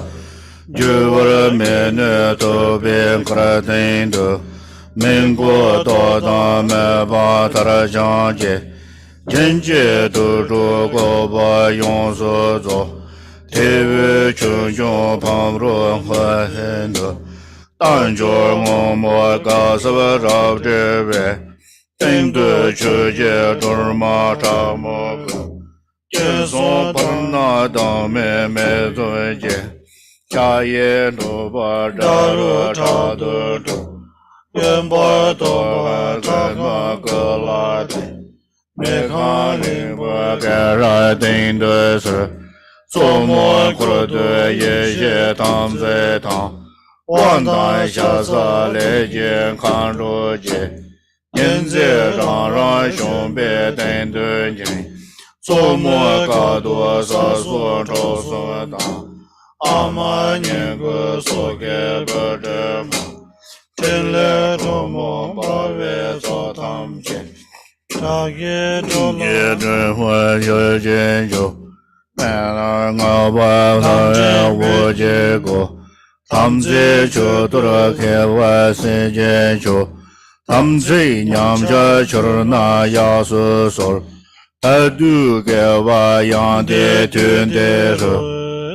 je war me ne to ben kra den de men go do da me ba tar jan je jen je do ro go ba yon so zo te ve chu yo pam ro ha hen de dan jo mo ga sa ra de ve Tinh tự chư chế đô ma cha mô gô chế sô pan na đa mê mê dô chế cha yê đô ba đa rô cha đô đô yên ba đô ba cha ma gô la đê mê khá linh ba kê ra tinh đô sơ sô mô kru đô yê yê tam zê tam Wan tai xia sa lê jê khăn rô chế nhân dễ rang rang xiong bè đen đen jing Số mùa ca đua sa su trâu su đang A ma nian gu su kê bè zhe ma Chen lê zhu mo ba wei sa tam jing Cha ye zhu hua yu jin yu Mè la nga ba ta ya wu jie gu Tam zi chu tu ra kê wa si jin chu Tam zi nyam cha chur na ya su sol Ta du ge wa yang de tun de su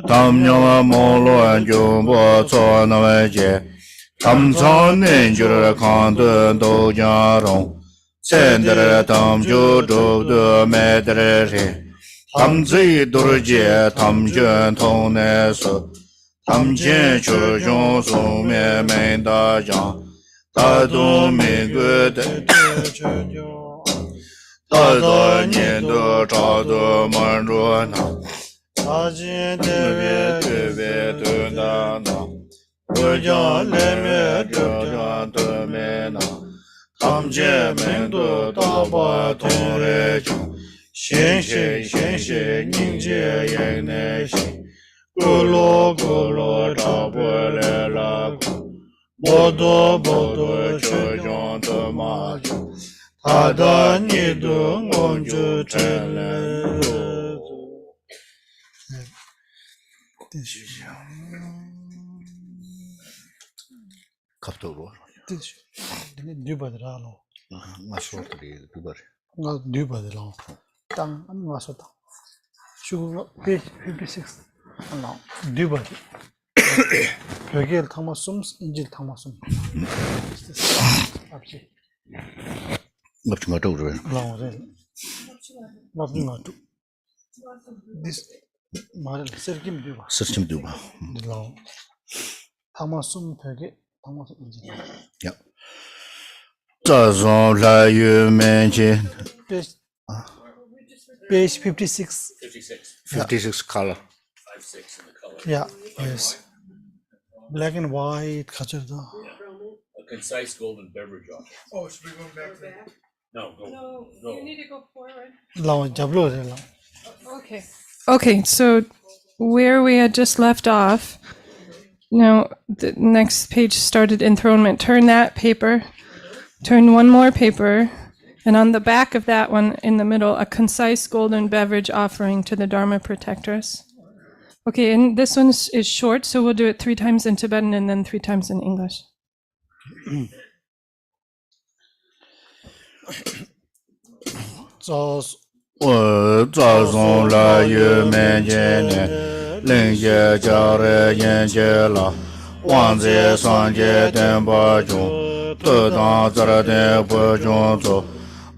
Tam nyam mo luan ju bo co na wei jie Tam ca nen jir kan dun do jia rong Sen de tam ju zhu de me de ri Tam zi dur jie tam jun tong ne su Tam jian chu zhong su me me da jiang Ta du mi gu de Ta da nian de cha de man zhuo na Ta jin de wei da na Wu jiang le me zhe jiang de me na Tam jian men de da ba tong re jiang Xian xie ning jie yen ne xi Golo golo tabule la bodo bodo chojon tomajo tada nido ngonjo tele kaptoro
뉴바드라로
마소트리 두버
나 뉴바드라 땅 와서다 슈가 페이지 56 나 뉴바드 벽에 타마숨 인질 타마숨 앞지
맙치마 도르
라오제 맙치마 두 this 말을 서김 두바
서침 두바
라오 타마숨 벽에 타마숨 인질
야 자존 라유멘지
page 56
56.
56 color
56 in the color.
yeah yes black and white 가져다
A concise golden beverage offer.
Oh, should we go back to that?
No, go.
No,
No.
you need to go forward.
라오 잡로 라
Okay. Okay, so where we had just left off, now the next page started enthronement. Turn that paper, turn one more paper, and on the back of that one in the middle, a concise golden beverage offering to the Dharma protectress. Okay, and this one is short, so we'll do it 3 times in Tibetan and then 3 times in English.
자존 라유멘제네 링제 자레 옌제라 왕제 산제 덴바중 뜨당 자라데 보중조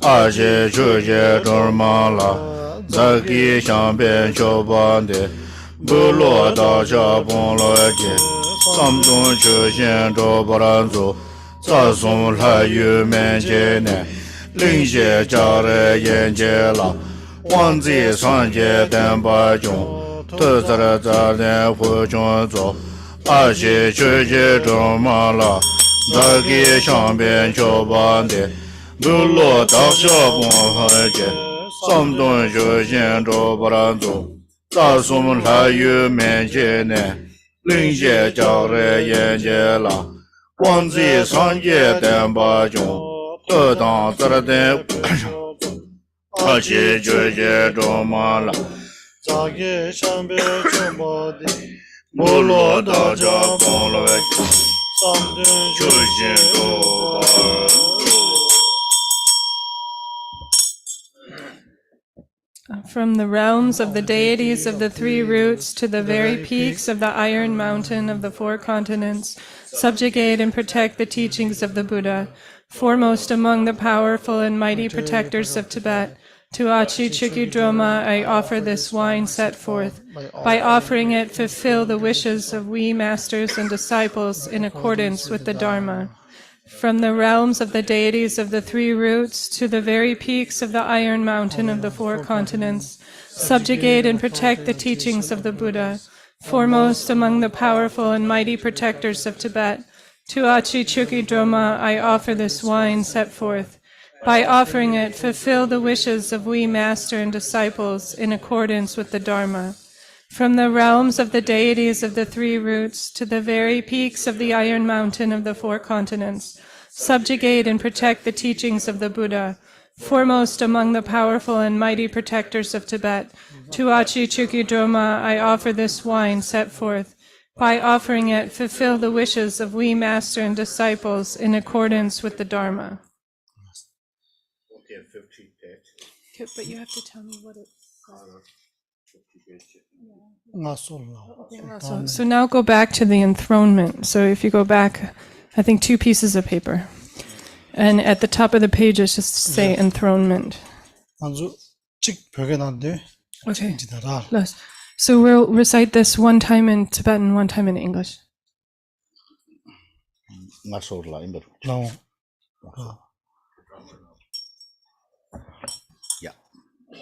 아제 주제 dormala 자기 샹변 쇼반데 불로다 자본로제 삼종 주신 조바란조 자손 라유멘제네 링제 자레 옌제라 왕제 산제 덴바중 뜨자라자데 보중조 아제 주제 dormala 자기 샹변 쇼반데 불로다 자본로제 삼종 주신 조바란조 자손 라유멘제네 링제 자레 옌제라 왕제 산제 덴바중 뜨당 자라데 아제 주제 조마라
자기 샴베 좀바디
몰로다 자본로에
삼든
주신 조바
From the realms of the deities of the 3 roots to the very peaks of the iron mountain of the 4 continents, subjugate and protect the teachings of the Buddha. Foremost among the powerful and mighty protectors of Tibet, to Achi Chukudroma I offer this wine set forth. By offering it, fulfill the wishes of we masters and disciples in accordance with the Dharma. From the realms of the deities of the 3 roots to the very peaks of the iron mountain of the 4 continents, subjugate and protect the teachings of the Buddha. Foremost among the powerful and mighty protectors of Tibet, to Achi Chukudroma I offer this wine set forth. By offering it, fulfill the wishes of we master and disciples in accordance with the Dharma. From the realms of the deities of the 3 roots to the very peaks of the iron mountain of the 4 continents, subjugate and protect the teachings of the Buddha. Foremost among the powerful and mighty protectors of Tibet, to Achi Chukudroma I offer this wine set forth. By offering it, fulfill the wishes of we master and disciples in accordance with the Dharma.
Okay, 50 page.
Okay, but you have to tell me what it's. So now go back to the enthronement. So if you go back, I think 2 pieces of paper. And at the top of the page, it's just say enthronement. Okay. Yes. So we'll recite this 1 time in Tibetan, 1 time in English.
No.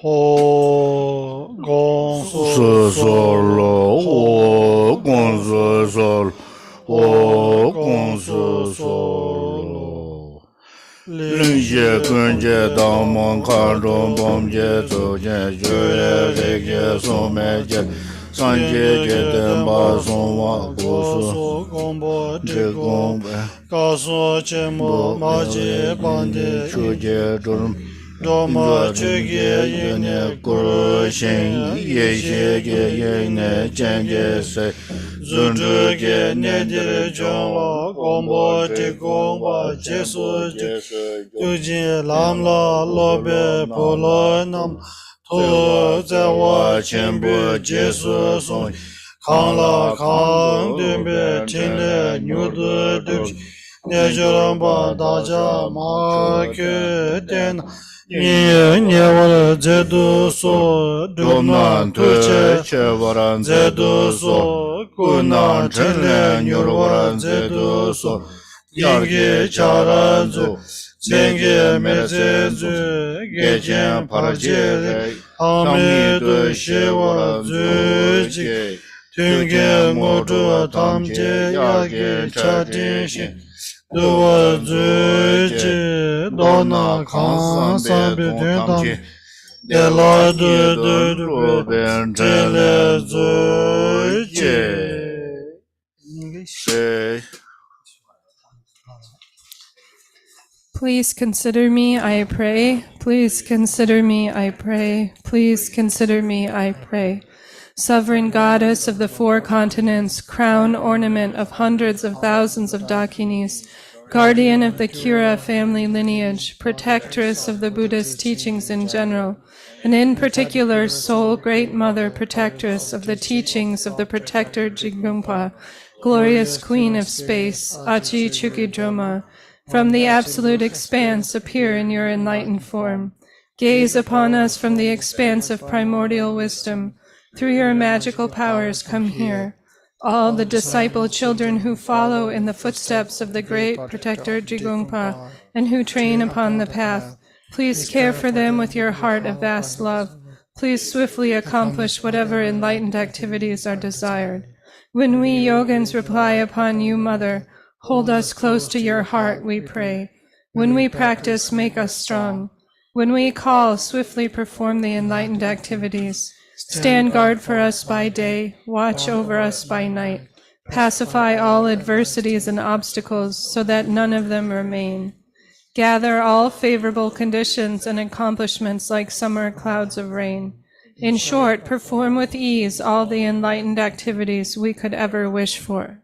Ho gong
so lo ho gong so ho gong so ling ye kun je dang mong kan rong bom je zo je je ye ge so me je Sanje Jeten Bason Wa
Gosu Gombo Trigom Kaso Chemo Maji Bande
Chuje Jorum
Doma Chugi Yene
Kuro Shen Ye Yene Jenge Se
Zundu Ge Nedire Jongwa Gombo Trigom Jesu Tuji Lamla Lobe Polo Nam To Zewa Chenpo Jesu Song Kang La Kang Dumbe Tinle Nyudu Dush Nejuramba Daja Ma Kyu Ten Nyewara Zedu So Dumnan Tuche
Chevaran
Zedu So Kunan Chenle Nyurwara Zedu So Yingi Charanzu Zengi Mezezu Gejen Parjele Hamidu Shiva Zuji Tunge Modu Tamje Yagi Chadishi Duwa Zuji Dona Khan Sambi Duntam Dela Du
Ruben
Tele Zuji
English
Please consider me, I pray. Please consider me, I pray. Please consider me, I pray. Sovereign goddess of the four continents, crown ornament of hundreds of thousands of dakinis, guardian of the Kura family lineage, protectress of the Buddhist teachings in general, and in particular, sole great mother protectress of the teachings of the protector Jigungpa, glorious queen of space, Achi Chukidroma, from the absolute expanse appear in your enlightened form. Gaze upon us from the expanse of primordial wisdom. Through your magical powers come here. All the disciple children who follow in the footsteps of the great protector Jigungpa and who train upon the path, please care for them with your heart of vast love. Please swiftly accomplish whatever enlightened activities are desired. When we yogins reply upon you, Mother, hold us close to your heart, we pray. When we practice, make us strong. When we call, swiftly perform the enlightened activities. Stand guard for us by day, watch over us by night. Pacify all adversities and obstacles so that none of them remain. Gather all favorable conditions and accomplishments like summer clouds of rain. In short, perform with ease all the enlightened activities we could ever wish for.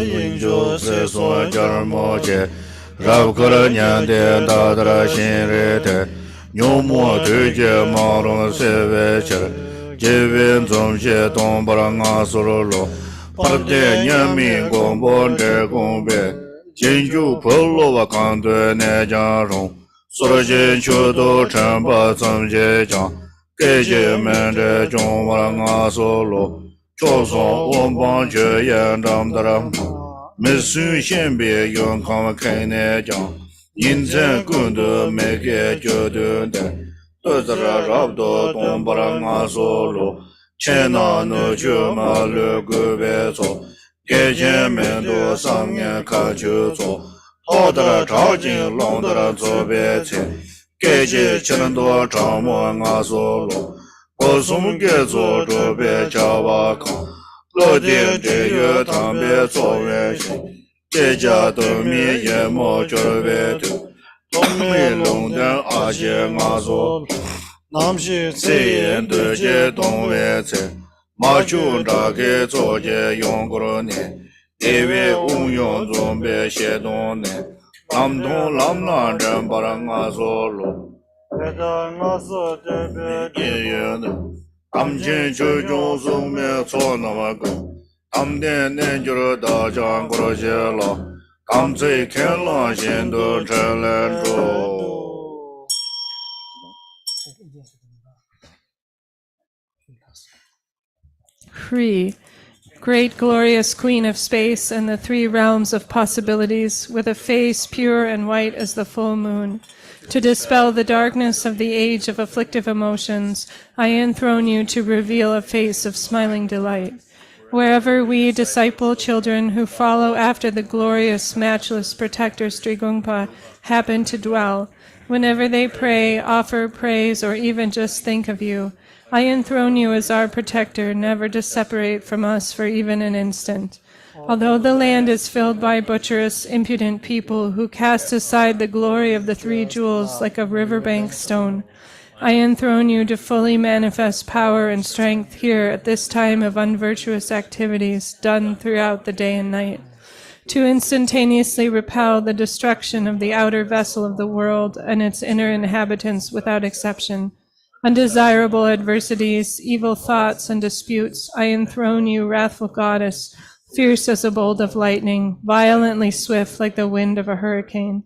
Yingjo se so jarmo che rab kara nyande dadra shin re te nyomo tuje marong se vecher jevin zom she ton baranga sorolo parde nyami gombo de gombe jinju polo wa kande ne jarong sorje chodo chamba zamje jang geje men de jong baranga solo 朝送我帮学员长的人，没事先别用看开那讲，因在工作没给交代的，都是差不多东巴拉俺说路，前那no就马路过别走，给前面多上面看就走，好的超进浪的左边去，给些钱多长么俺说路。 我送给做这边家娃看，老爹这月他别做原型，这家都米也没这边头，都没弄点阿些阿说，南西菜园都些东北菜，马就炸给做些用过了呢，因为无用准备些东呢，南东南南人把人阿说了。 他们进去就送没错那么个，他们的年就是大家过去了，他们最看了现都成了着。
Free, great glorious queen of space and the three realms of possibilities, with a face pure and white as the full moon. To dispel the darkness of the age of afflictive emotions, I enthrone you to reveal a face of smiling delight. Wherever we disciple children who follow after the glorious, matchless protector Sri Gongpa happen to dwell, whenever they pray, offer praise, or even just think of you, I enthrone you as our protector, never to separate from us for even an instant. Although the land is filled by butcherous, impudent people who cast aside the glory of the three jewels like a riverbank stone, I enthrone you to fully manifest power and strength here at this time of unvirtuous activities done throughout the day and night, to instantaneously repel the destruction of the outer vessel of the world and its inner inhabitants without exception. Undesirable adversities, evil thoughts, and disputes, I enthrone you, wrathful goddess, fierce as a bolt of lightning, violently swift like the wind of a hurricane.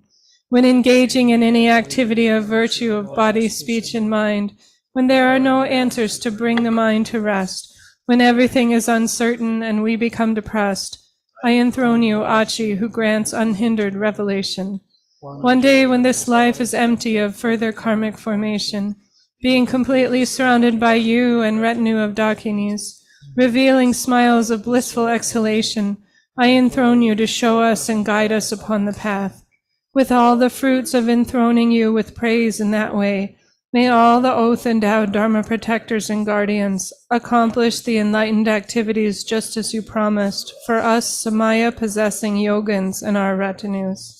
When engaging in any activity of virtue of body, speech, and mind, when there are no answers to bring the mind to rest, when everything is uncertain and we become depressed, I enthrone you, Achi, who grants unhindered revelation. One day when this life is empty of further karmic formation, being completely surrounded by you and retinue of Dakinis, revealing smiles of blissful exhalation, I enthrone you to show us and guide us upon the path. With all the fruits of enthroning you with praise in that way, may all the oath-endowed Dharma protectors and guardians accomplish the enlightened activities just as you promised for us Samaya-possessing yogins and our retinues.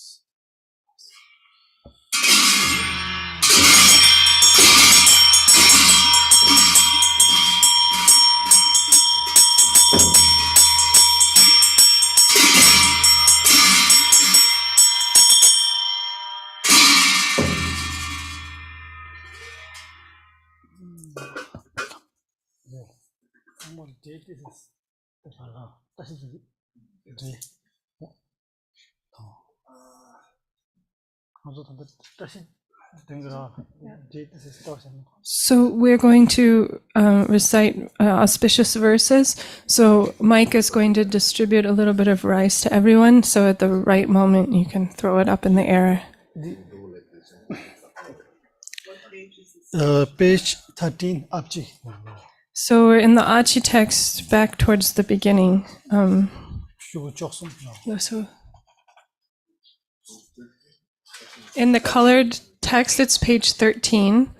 So we're going to recite auspicious verses. So Mike is going to distribute a little bit of rice to everyone. So at the right moment, you can throw it up in the air.
Page 13, Achi.
So we're in the Achi text back towards the beginning. So in the colored text, it's page 13.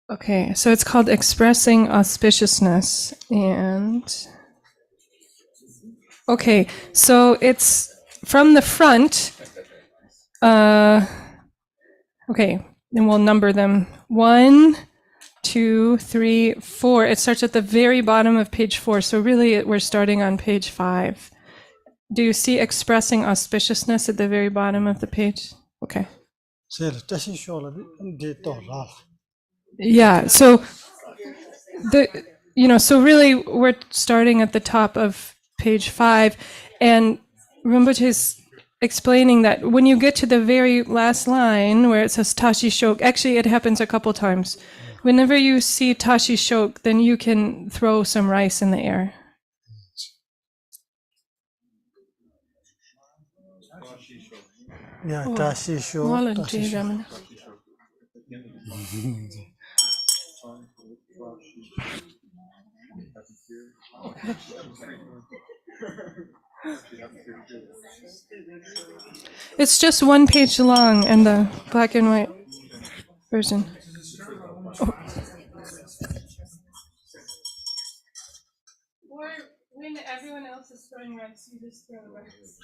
Okay, so it's called Expressing Auspiciousness. And okay, so it's from the front. Okay, and we'll number them. 1, 2, 3, 4. It starts at the very bottom of page 4. So really, we're starting on page 5. Do you see expressing auspiciousness at the very bottom of the page? Okay. Yeah, so so really we're starting at the top of page 5, and Rinpoche is explaining that when you get to the very last line where it says Tashi Shok, actually it happens a couple times. Whenever you see Tashi Shok, then you can throw some rice in the air.
Yeah, Tashi Shok.
It's just one page long in the black and white version. Oh. Or when everyone else is throwing rice, you just throw rice.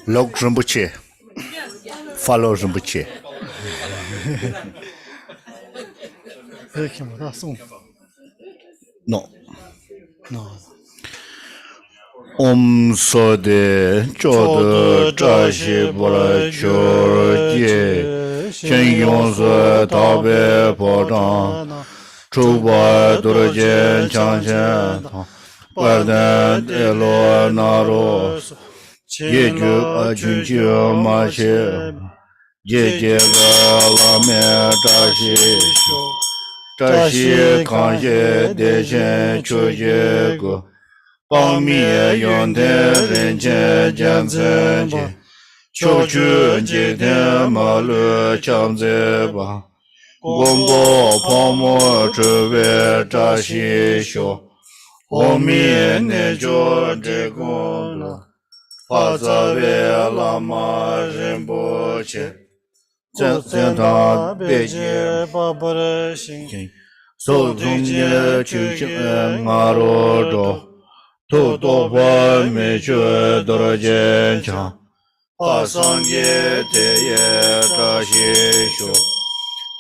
Log Rinpoche. Follow Rinpoche. No. Om Sode Chodo Trashi Bola Chorje Shen Yonzo Tabe Podan Chuba Dorojen Changshen Pardan Elo Naros Jeju Ajunju Mashe Jeje Lame Tashi Kanje Dejen Choje Go Pangmi Yonde Renche Jansen Chochu jiten malu chamzeba Gombo pomo chuve tashi sho Omi nejo degona Pazabe lama rinpoche Zenta beje
babara shin
So zumye chuchik ngaro do To toba mecho dorojen chan Pasangye teye tashi sho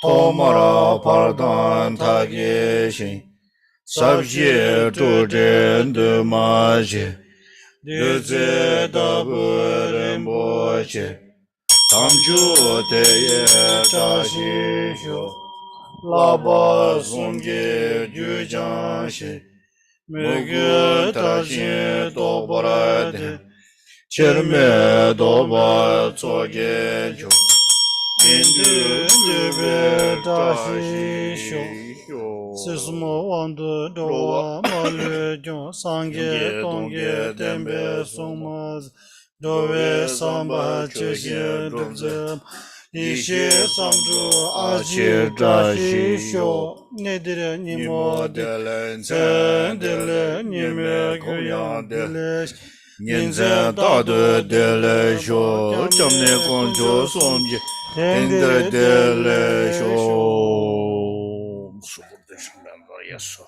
Tomara pardan tagi shin Sabje tujen de maje Deze dabu rinpoche Samju teye tashi sho Laba sumje jujan shi Mugu tashi tobarade Chirme doba tsogen cho Indu dube tashi sho Sismo wandu dowa malu jo Sangye tongye tembe sumaz Dove samba cheshe dubzem Ishe samju ashi tashi sho Nedire nimo delen sen dele Nime guyan dele Ninze dadu dele sho Chamne konjo somje Tengre dele sho Subudeshim ben yeso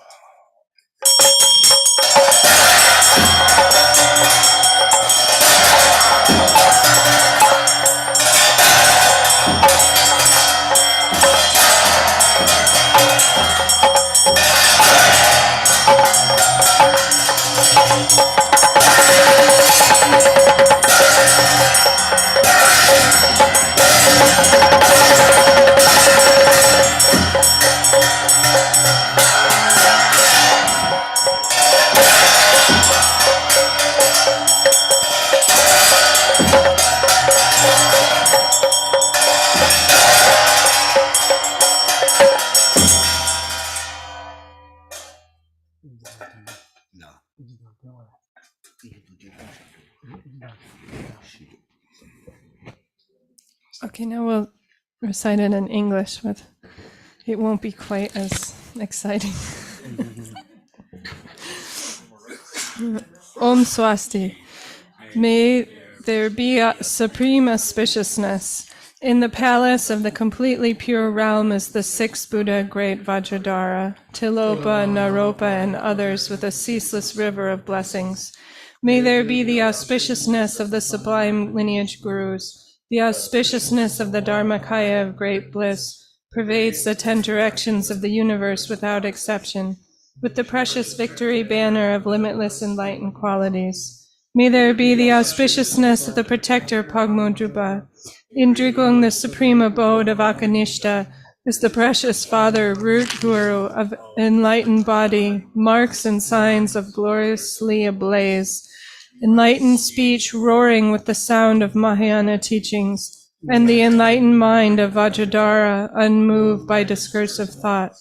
Okay, now we'll recite it in English, but it won't be quite as exciting. Om Swasti. May there be a supreme auspiciousness. In the palace of the completely pure realm is the sixth Buddha, great Vajradhara, Tilopa, Naropa, and others with a ceaseless river of blessings. May there be the auspiciousness of the sublime lineage gurus. The auspiciousness of the Dharmakaya of great bliss pervades the 10 directions of the universe without exception, with the precious victory banner of limitless enlightened qualities. May there be the auspiciousness of the protector Pagmodrupa. In Drigong, the supreme abode of Akanishta, is the precious father, root guru of enlightened body, marks and signs of gloriously ablaze, enlightened speech roaring with the sound of Mahayana teachings, and the enlightened mind of Vajradhara unmoved by discursive thought.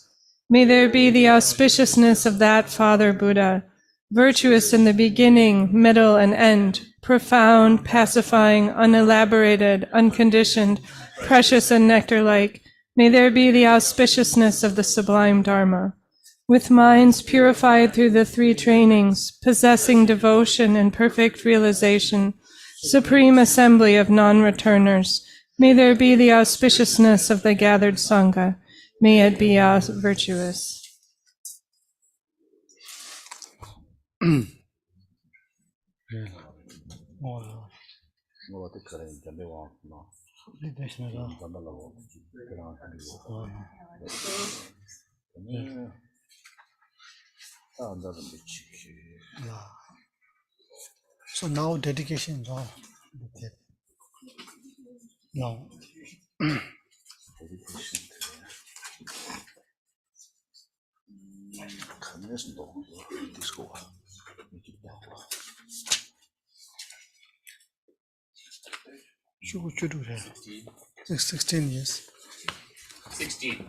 May there be the auspiciousness of that Father Buddha, virtuous in the beginning, middle, and end, profound, pacifying, unelaborated, unconditioned, precious and nectar-like. May there be the auspiciousness of the sublime Dharma. With minds purified through the 3 trainings, possessing devotion and perfect realization, supreme assembly of non-returners, may there be the auspiciousness of the gathered Sangha. May it be virtuous.
So now dedication is on. Now. Should do that. 16 years.
16.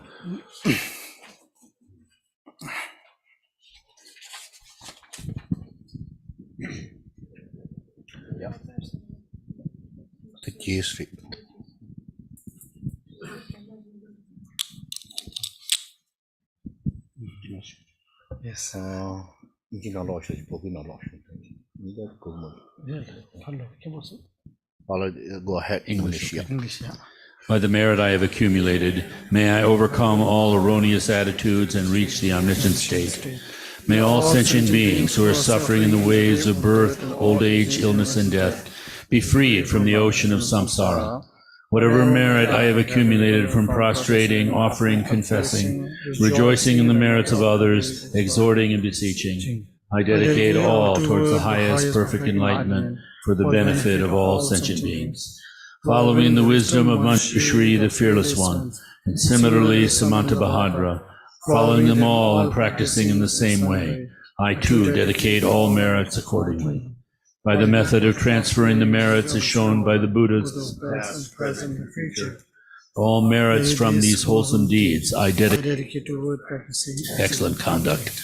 G Street.
Yes.
You know, lost it, but we not lost it. You got go more.
Yeah. Hello. Can you
Go ahead, English, yeah.
English, yeah.
By the merit I have accumulated, may I overcome all erroneous attitudes and reach the omniscient state. May all sentient beings who are suffering in the waves of birth, old age, illness, and death be freed from the ocean of samsara. Whatever merit I have accumulated from prostrating, offering, confessing, rejoicing in the merits of others, exhorting and beseeching, I dedicate all towards the highest perfect enlightenment for the benefit of all sentient beings. Following the wisdom of Manjushri, the Fearless One, and similarly Samanta Bahadra, following them all and practicing in the same way, I too dedicate all merits accordingly. By the method of transferring the merits as shown by the Buddhas,
past, present, and future.
all merits from these wholesome deeds I dedicate
to practicing
excellent conduct.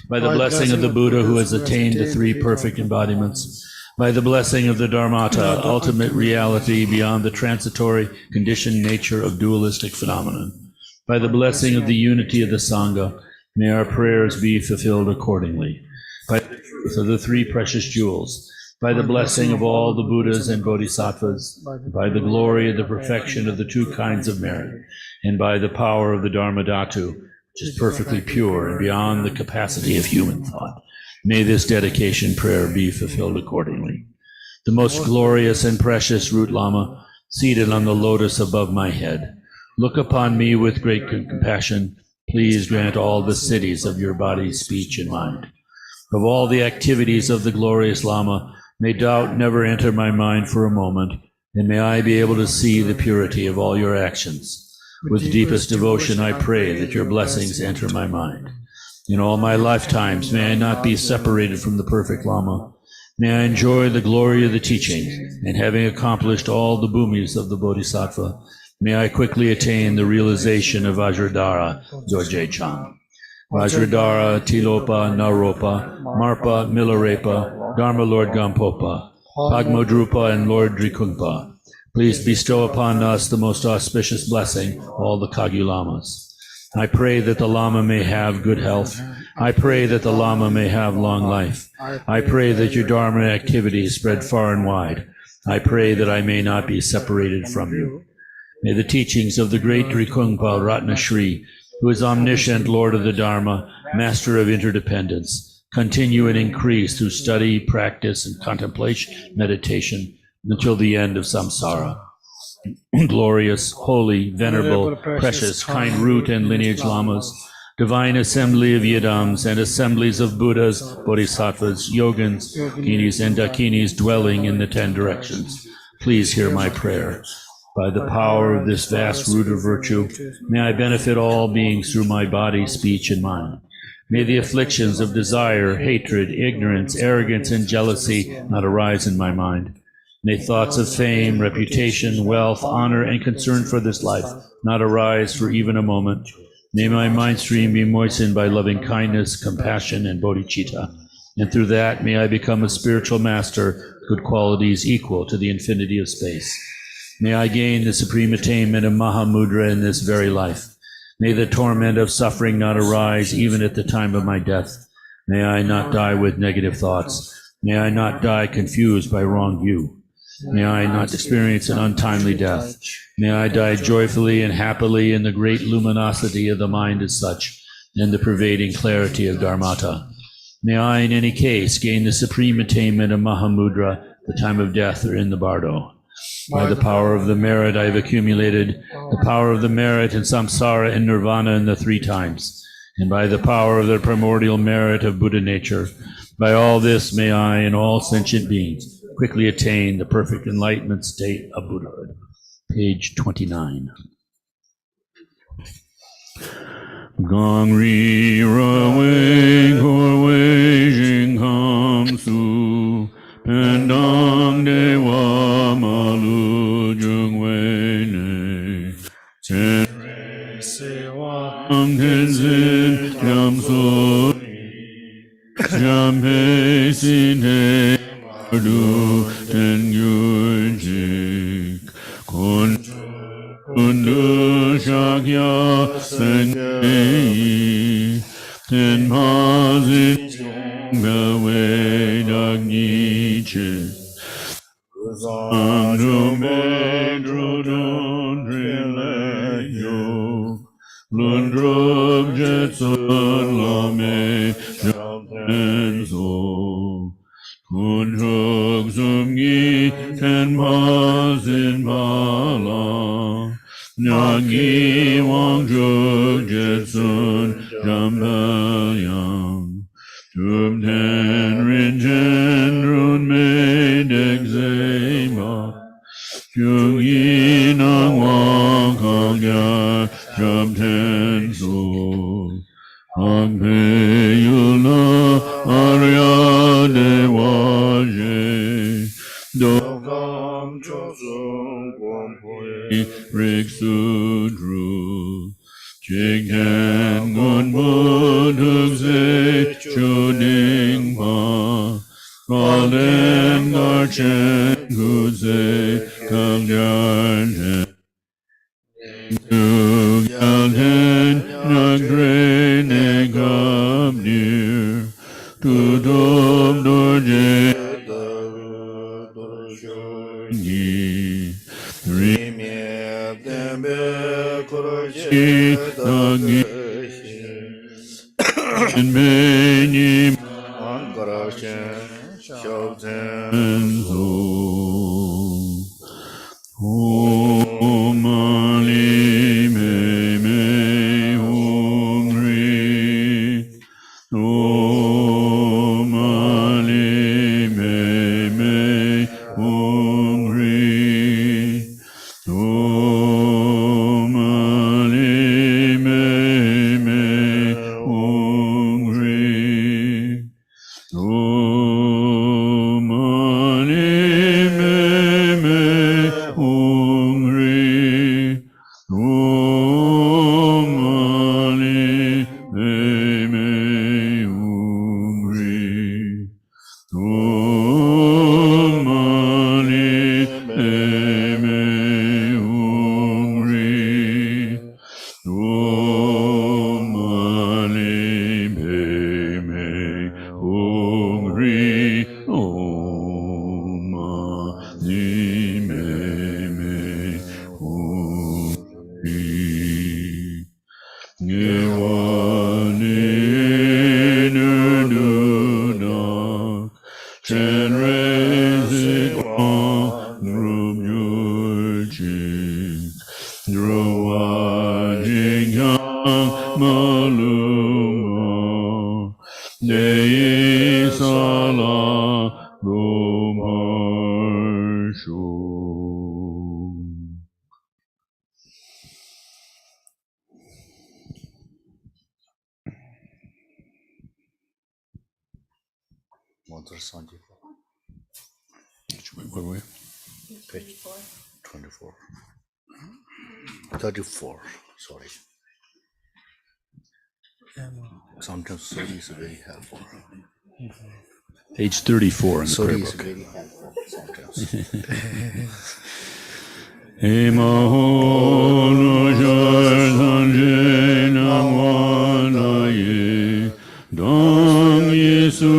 By the blessing of the Buddha who has attained the three perfect embodiments, by the blessing of the Dharmata, ultimate reality beyond the transitory conditioned nature of dualistic phenomenon, by the blessing of the unity of the Sangha, may our prayers be fulfilled accordingly. By the truth of the three precious jewels, by the blessing of all the Buddhas and Bodhisattvas, by the glory of the perfection of the two kinds of merit, and by the power of the Dharmadhatu, which is perfectly pure and beyond the capacity of human thought, may this dedication prayer be fulfilled accordingly. The most glorious and precious Root Lama, seated on the lotus above my head, look upon me with great compassion. Please grant all the cities of your body, speech, and mind. Of all the activities of the glorious Lama, may doubt never enter my mind for a moment, and may I be able to see the purity of all your actions. With deepest devotion, I pray that your blessings enter my mind. In all my lifetimes, may I not be separated from the perfect Lama. May I enjoy the glory of the teaching, and having accomplished all the bhumis of the Bodhisattva, may I quickly attain the realization of Vajradhara, Dorje Chang. Vajradhara, Tilopa, Naropa, Marpa, Milarepa, Dharma Lord Gampopa, Padmodrupa, and Lord Drikungpa. Please bestow upon us the most auspicious blessing, all the Kagyu-lamas. I pray that the Lama may have good health. I pray that the Lama may have long life. I pray that your Dharma activities spread far and wide. I pray that I may not be separated from you. May the teachings of the great Drikungpa Ratna Shri, who is omniscient Lord of the Dharma, master of interdependence, continue and increase through study, practice, and contemplation, meditation, until the end of samsara. Glorious, holy, venerable, precious, kind root and lineage lamas, divine assembly of yidams and assemblies of Buddhas, Bodhisattvas, Yogins, Ginis, and Dakinis dwelling in the 10 directions, please hear my prayer. By the power of this vast root of virtue, may I benefit all beings through my body, speech, and mind. May the afflictions of desire, hatred, ignorance, arrogance, and jealousy not arise in my mind. May thoughts of fame, reputation, wealth, honor, and concern for this life not arise for even a moment. May my mind stream be moistened by loving kindness, compassion, and bodhicitta. And through that, may I become a spiritual master, good qualities equal to the infinity of space. May I gain the supreme attainment of Mahamudra in this very life. May the torment of suffering not arise even at the time of my death. May I not die with negative thoughts. May I not die confused by wrong view. May I not experience an untimely death. May I die joyfully and happily in the great luminosity of the mind as such, and the pervading clarity of Dharmata. May I, in any case, gain the supreme attainment of Mahamudra, the time of death or in the bardo. By the power of the merit I have accumulated, the power of the merit in samsara and nirvana in the 3 times, and by the power of the primordial merit of Buddha nature, by all this may I and all sentient beings quickly attain the perfect enlightenment state of Buddhahood. Page 29. Gong ri ra wei kor wei jing ham su pen dang de wa ma lu jung wei ne chen re se wa ang ten zin yam su jam he sin he du ten yun jik Sakya Sengi Ten Mazin Gawe Dagniche Andume Drudon Trileyo Lundrug Jetson Lame Jaltenzo Kundrug Zumgi Ten Mazin Bala Nagi Wangjuk Jetsun Jambalyang Tumten Rinjen Run Medek Zema Kyugi Nang Wang Kagya Jamten So Angpe Yula Arya Dewaje Dokam Chosung Gwampoye Riksudru Jigten Gunbudugze Chudingpa Kalden Garchen Gudze Kaljarjen Galten Nagre Negabnir Tudum Dorje Dorjoni Rimye Dembe Korje Dagi Meni Ankarashen Shabtenzo Om Mali Me Me Om Ri Om Mali Me Me Om Ri Om Mali Me Me Om Ri Om Mani Me Me Om Ri Om Mani Me Me Om Ri Om Mani Me Me Om Ri Om Mani Me Me Om Ri Om Mani Me Me Om Ri Nirvani Nirdudak Chenrezi Kwa Grum Yurjik Drowajik Yang Maluma Dei Sala Gomarsho. Where were we?
Page 24. 34, sorry. Sometimes 30 is very helpful.
Page 34 in the
30
prayer
is
book.
very helpful sometimes.
Emaho no jar sanje namwanaye dang yesu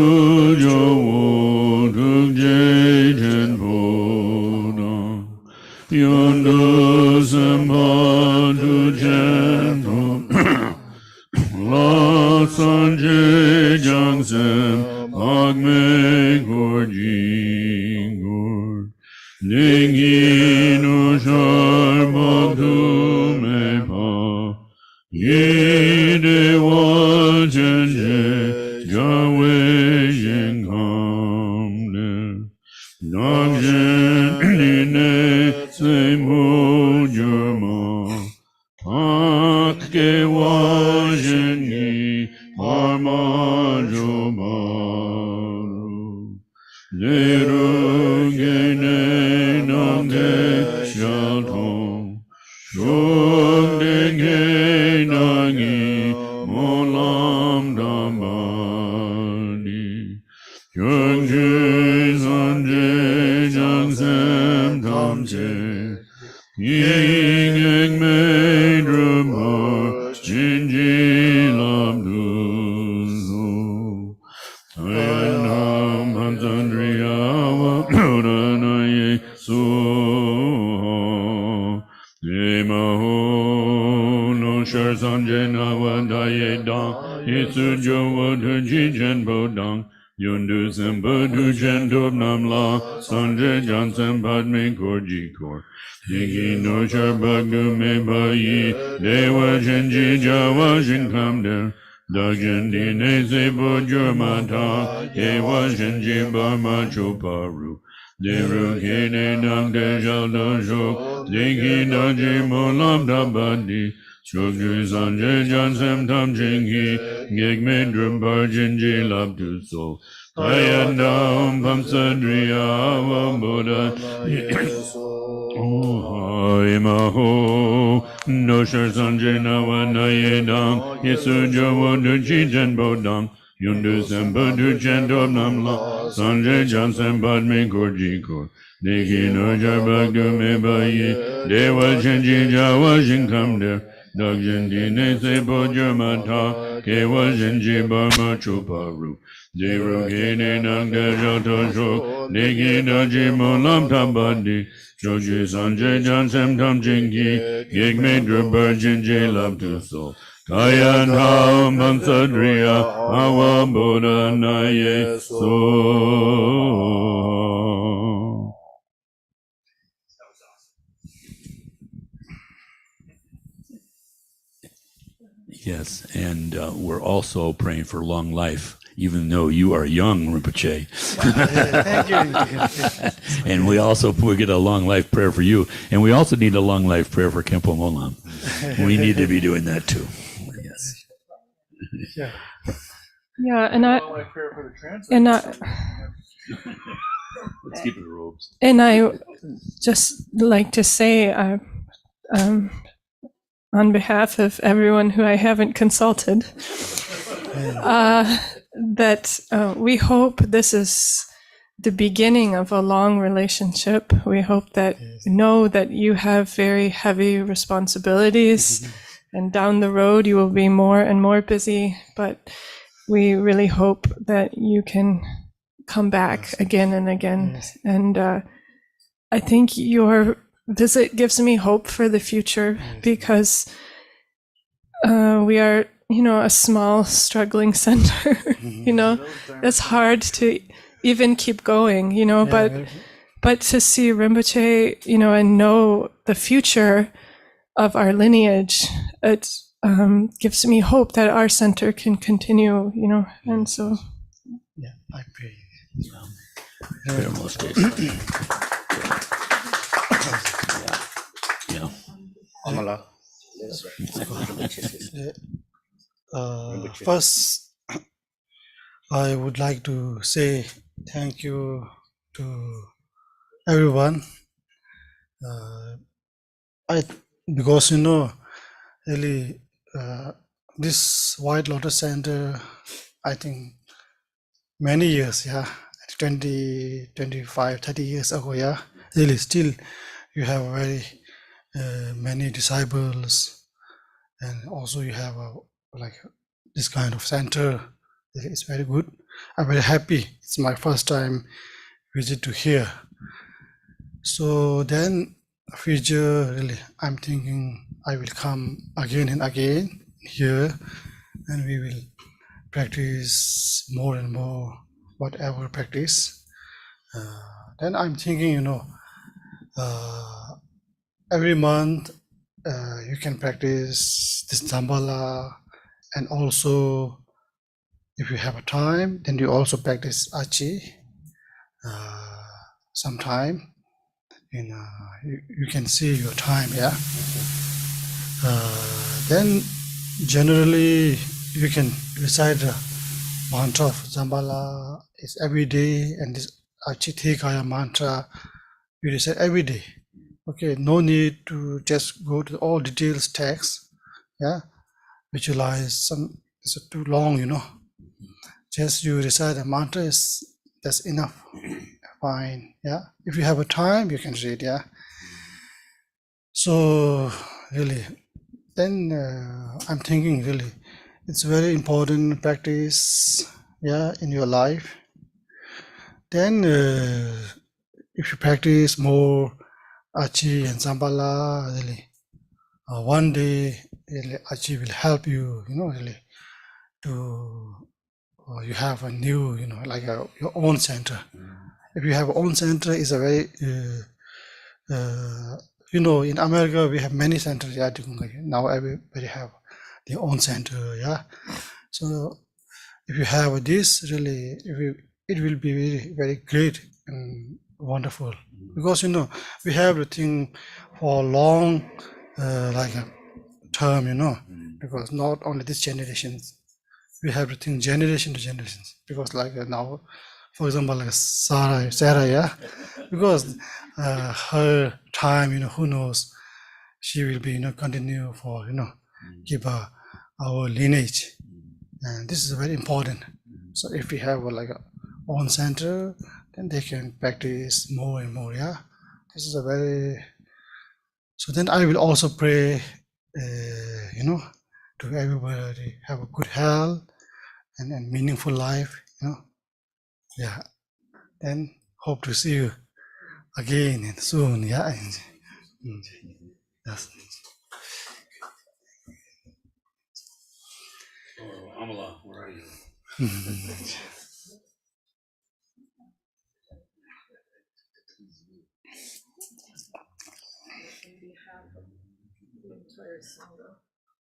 jowo dukje jenpo yondo samba du jenpo la sanje jangsem agme gorji gor Ningi no shar bhaktu me pa Yide wa jenje jawe yengamne Nagjen nine se mu jama Akke wa jengi marma jomaru Leru gene namde shaltong Shog denge nangi molam dambani Kyungju sanje jangsem tamche Yingeng me druma labduzo. Ayanam Hansandriya Vapuranaye Su. Demaho no Shar Sanjena Vadaye Dang Yisu Jowa Dujijan Bodang Yundu Sempa Dujan Dob Namla Sanje Jansen Padme Korji Kor Digi no Shar Bhagdu Me Bayi Dewa Shenji Jawa Shinkamder Dajan Dine Sebo Jurmata Ewa Shenji Barma Choparu Deru Kene Nang Dejal Dosho Digi Daji Molam Dabadi Shogju Sanje Jansem Tam Jingi Gegme Drumbar Jinji Labdu So Kayandam Pamsadriya Avamboda Imaho Noshar Sanje Nawanayedam Yesu Jawa Duchi Jen Bodam Yundu Sempa Duchen Dob Namla Sanje Jansem Padme Korji Kor Degi Nojar Bhagdu Me Bayi Dewa Shenji Jawa Shinkamder Dagjan Dine Sebo Jurmata Kewa Shenji Barma Chuparu Deru Gene Nangda Joto Shok Degi Daji Molam Tabadi Shokji Sanje Jansem Tam Jingi Gegme Drubar Jinji Labdu So Kayan Ham Pansadriya Awa Buddha Naye So. Yes, and we're also praying for long life, even though you are young, Rinpoche.
Thank you.
And we get a long life prayer for you, and we also need a long life prayer for Khenpo Molam. We need to be doing that too. Yes.
Yeah, and I
Let's keep it robes.
and I just like to say, on behalf of everyone who I haven't consulted, that we hope this is the beginning of a long relationship. We hope that know that you have very heavy responsibilities, and down the road you will be more and more busy. But we really hope that you can come back again and again. And I think your visit gives me hope for the future, because we are, a small struggling center. It's hard to even keep going, but to see Rinpoche, and know the future of our lineage, it gives me hope that our center can continue, and so.
Yeah, I pray.
Prayer most days. Yeah.
First, I would like to say thank you to everyone. Because really, this White Lotus Center, I think many years, 20, 25, 30 years ago, really still you have very many disciples, and also you have like this kind of center. It's very good. I'm very happy. It's my first time visit to here. So then future, really, I'm thinking I will come again and again here, and we will practice more and more whatever practice. Then I'm thinking, every month you can practice this Zambala, and also if you have a time, then you also practice Achi sometime. You can see your time, then generally you can recite the mantra of Zambala is every day, and this Achitikaya mantra you recite every day. Okay, no need to just go to all details text, visualize some, it's too long, just you recite the mantra, that's enough. Fine, if you have a time you can read, so really then I'm thinking really, it's very important practice, yeah, in your life. Then if you practice more Achi and Zambala, really, one day really, Achi will help you, really, to you have a new, like your own center. If you have own center, is a very, in America we have many centers. Yeah, now everybody have their own center. Yeah, so if you have this, really, it will be very, very great and wonderful, because we have to think for long, like a term, because not only this generation, we have to think generation to generations, because like now, for example, like Sarah, yeah, because her time, who knows, she will be, continue for, keep our lineage, and this is very important. So if we have like a own center, then they can practice more and more. Yeah, this is a very. So then I will also pray, to everybody have a good health and meaningful life. Yeah. Then hope to see you again and soon. Yeah. Yes.
Oh, Amala, where are you?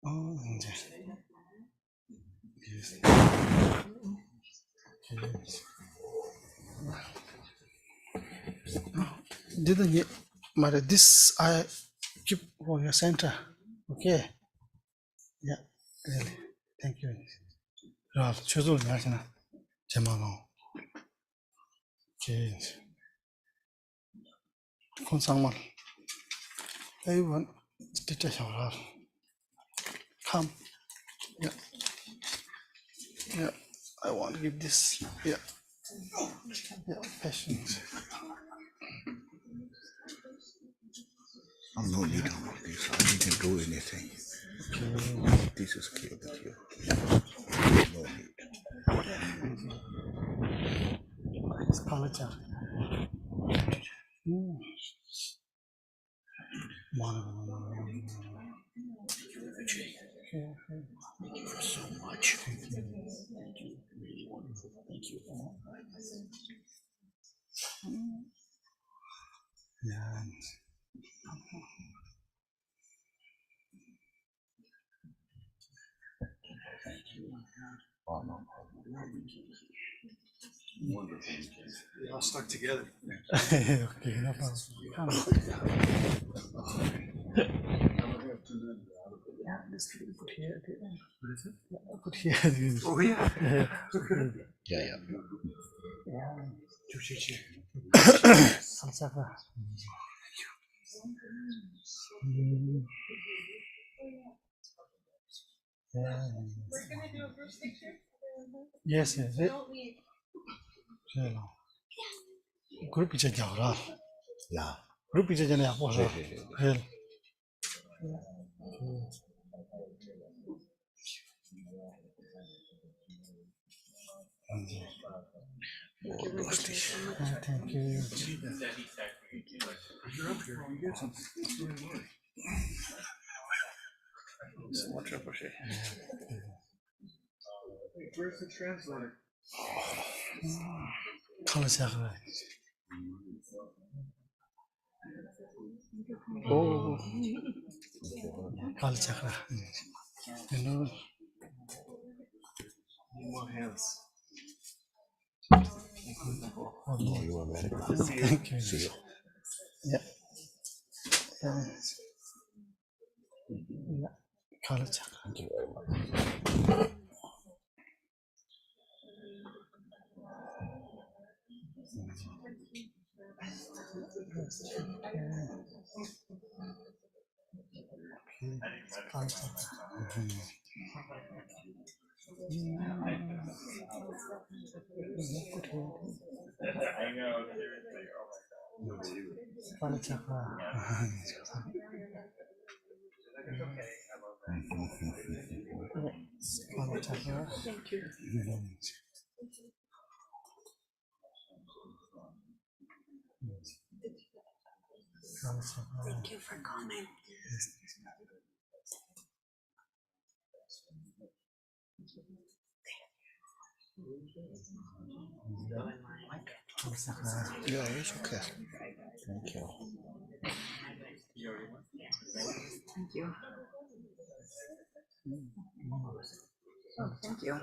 Oh, yes. Didn't you, matter this I keep for your center. Okay. Yeah. Really. Thank you. Ralph, choose Yashina. Jamalo. Okay. Consangmal. Everyone, teacher Ralph. Come. Yeah. Yeah. I want to give this. Yeah. Yeah. Patience.
I'm no need of this. I didn't do anything. This is clear with you. No need.
It's culture.
Thank you so much. Really wonderful. Thank you.
Yeah.
Oh, no.
Wonderful. They all stuck together.
Okay, no problem. Come. Yeah, this will put here. What is it? Yeah, put here.
Oh yeah.
Yeah.
Yeah. Salsafa. Yeah. Yes, yes. Group picture jawra.
Yeah.
Group picture jane ya posa. Hel. Thank you.
You're up here. You get something. Watch Rinpoche. Where's the translator?
Kalachakra. Oh. Kalachakra.
More hands.
Oh, you are very good.
Thank you.
See you.
Yeah. Yeah. Kalachakra.
Thank you very much.
Thank you. Thank you for coming.
Yeah, it's okay. Thank you.
Thank you. Oh, thank you.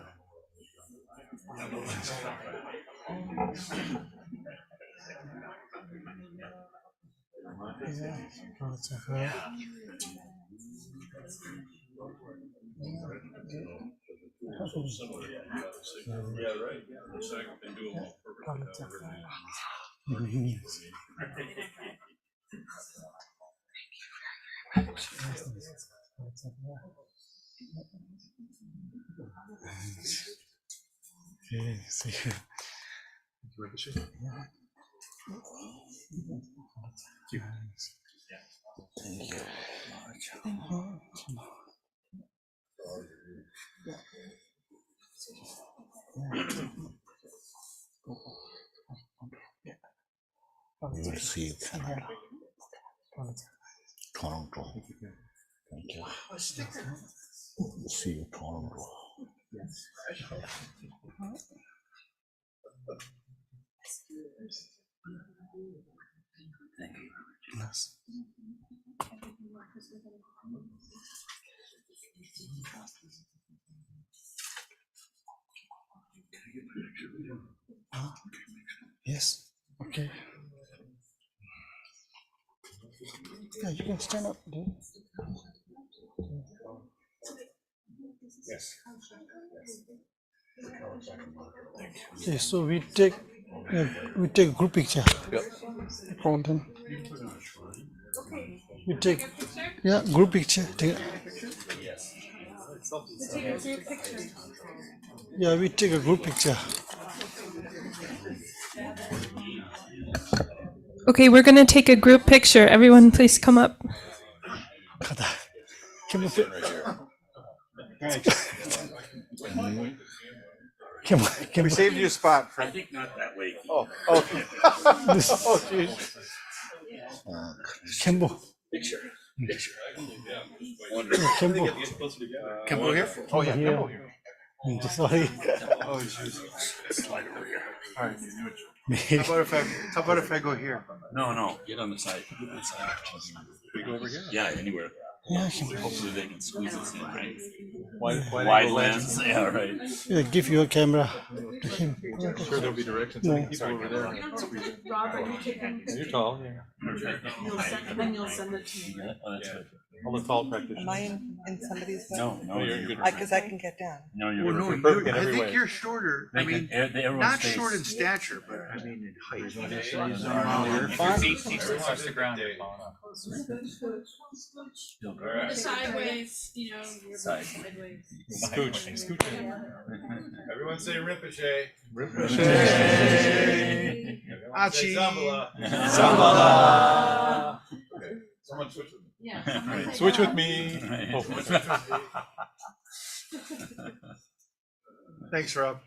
We'll see you Canada. Toronto. Thank you. We'll see you Toronto.
Thank you. Yes. Yes. Okay. Yeah, you can stand up, dude.
Yes.
Okay, so we take a group picture.
Yep.
Content. We take group picture. Yeah, we take a group picture.
Okay, we're going to take a group picture. Everyone, please come up.
We saved you a spot, Frank.
I think not that way.
Oh, okay. Oh, jeez.
Kembo.
Picture.
Kembo.
Kembo here? Oh, yeah, Kembo here.
Sorry.
Oh, jeez.
Slide over here.
All right. How about if I go here?
No. Get on the side.
We go over here?
Yeah, anywhere.
Yeah,
Hopefully they can squeeze us in, right?
Wide
lens. Yeah, right.
yeah, give your camera to him.
Sure, there'll be directions.
No.
I think people over there.
Robert, you take them.
You're tall, yeah.
Then you'll send it to me.
Oh, that's good.
All the tall practitioners.
Am I in somebody's way?
No,
you're in good.
Because I can get down.
No,
Well, no,
you're
perfect in
I
every
think
way.
you're shorter. I mean, not short in stature, but I mean in height.
Watch the ground.
Sideways, you know, you're sideways.
Scooch.
Everyone say Rinpoche.
Rinpoche.
Achi.
Zambala.
Okay. Someone switch with me.
Yeah.
Switch with me. Oh. Thanks, Rob.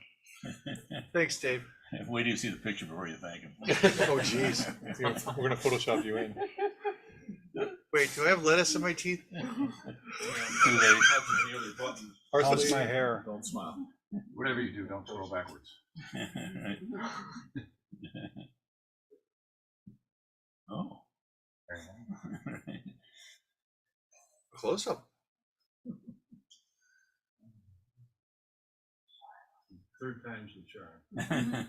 Thanks, Dave.
Wait till you see the picture before you thank him.
Oh, jeez. We're gonna Photoshop you in.
Wait, do I have lettuce in my teeth?
Too late.
Parsley's my hair.
Don't smile. Whatever you do, don't twirl backwards.
Right. Oh.
Close up. Third time's the charm.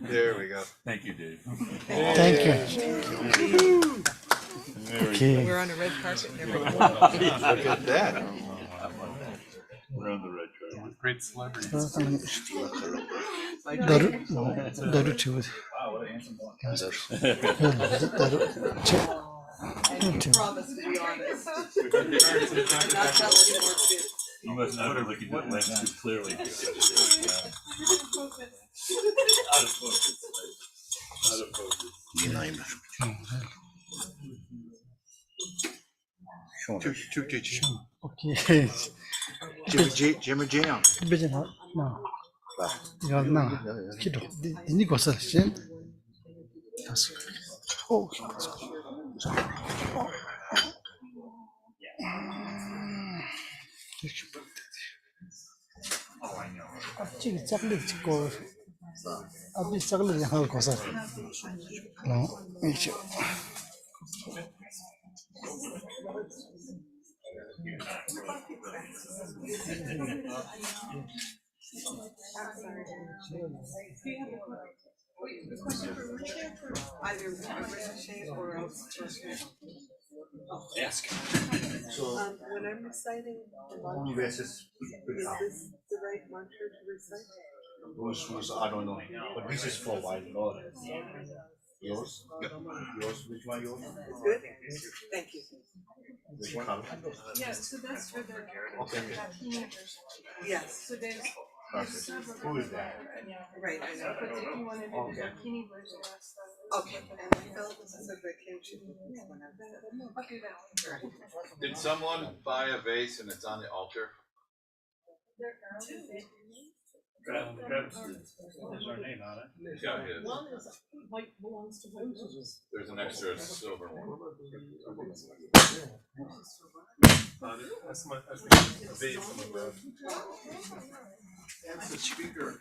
There we go.
Thank you, Dave.
Thank you. Okay.
We're on a red carpet and everything.
Look at that.
We're on the red trail.
Great celebrity.
Daru chiud.
Wow, what a handsome one.
Promise to be honest.
Not
tell anymore too.
You must not have looked at the lens too clearly.
Out of focus. Out of focus.
Okay.
Jimmy Jam.
Beijing no. Yeah, no. Kiddo. Dini ko sal shin. Oh.
Oh, I know.
Chick chocolate ko. Abi chocolate yang ko sal. No. Ichi.
Either Rinpoche or else.
Ask.
So,
When I'm reciting the mantra,
versus
is this the right mantra to recite?
Who's I don't know. But this is for white Lord. Yours? Yours? Which one yours?
Good? Thank you.
Which one?
Yeah, so that's for the
Okay.
teenagers.
Yes,
So there's
Perfect. Who is that?
right, I know.
but if you wanna do the
Okay.
bikini version, that's the.
Okay, and I felt this is a vacation when I was
I'll do that one.
Did someone buy a vase and it's on the altar?
There's our name on it.
Yeah, it is.
One is like belongs to Moses.
There's an extra silver one.
That's the vase on the road.
That's the speaker.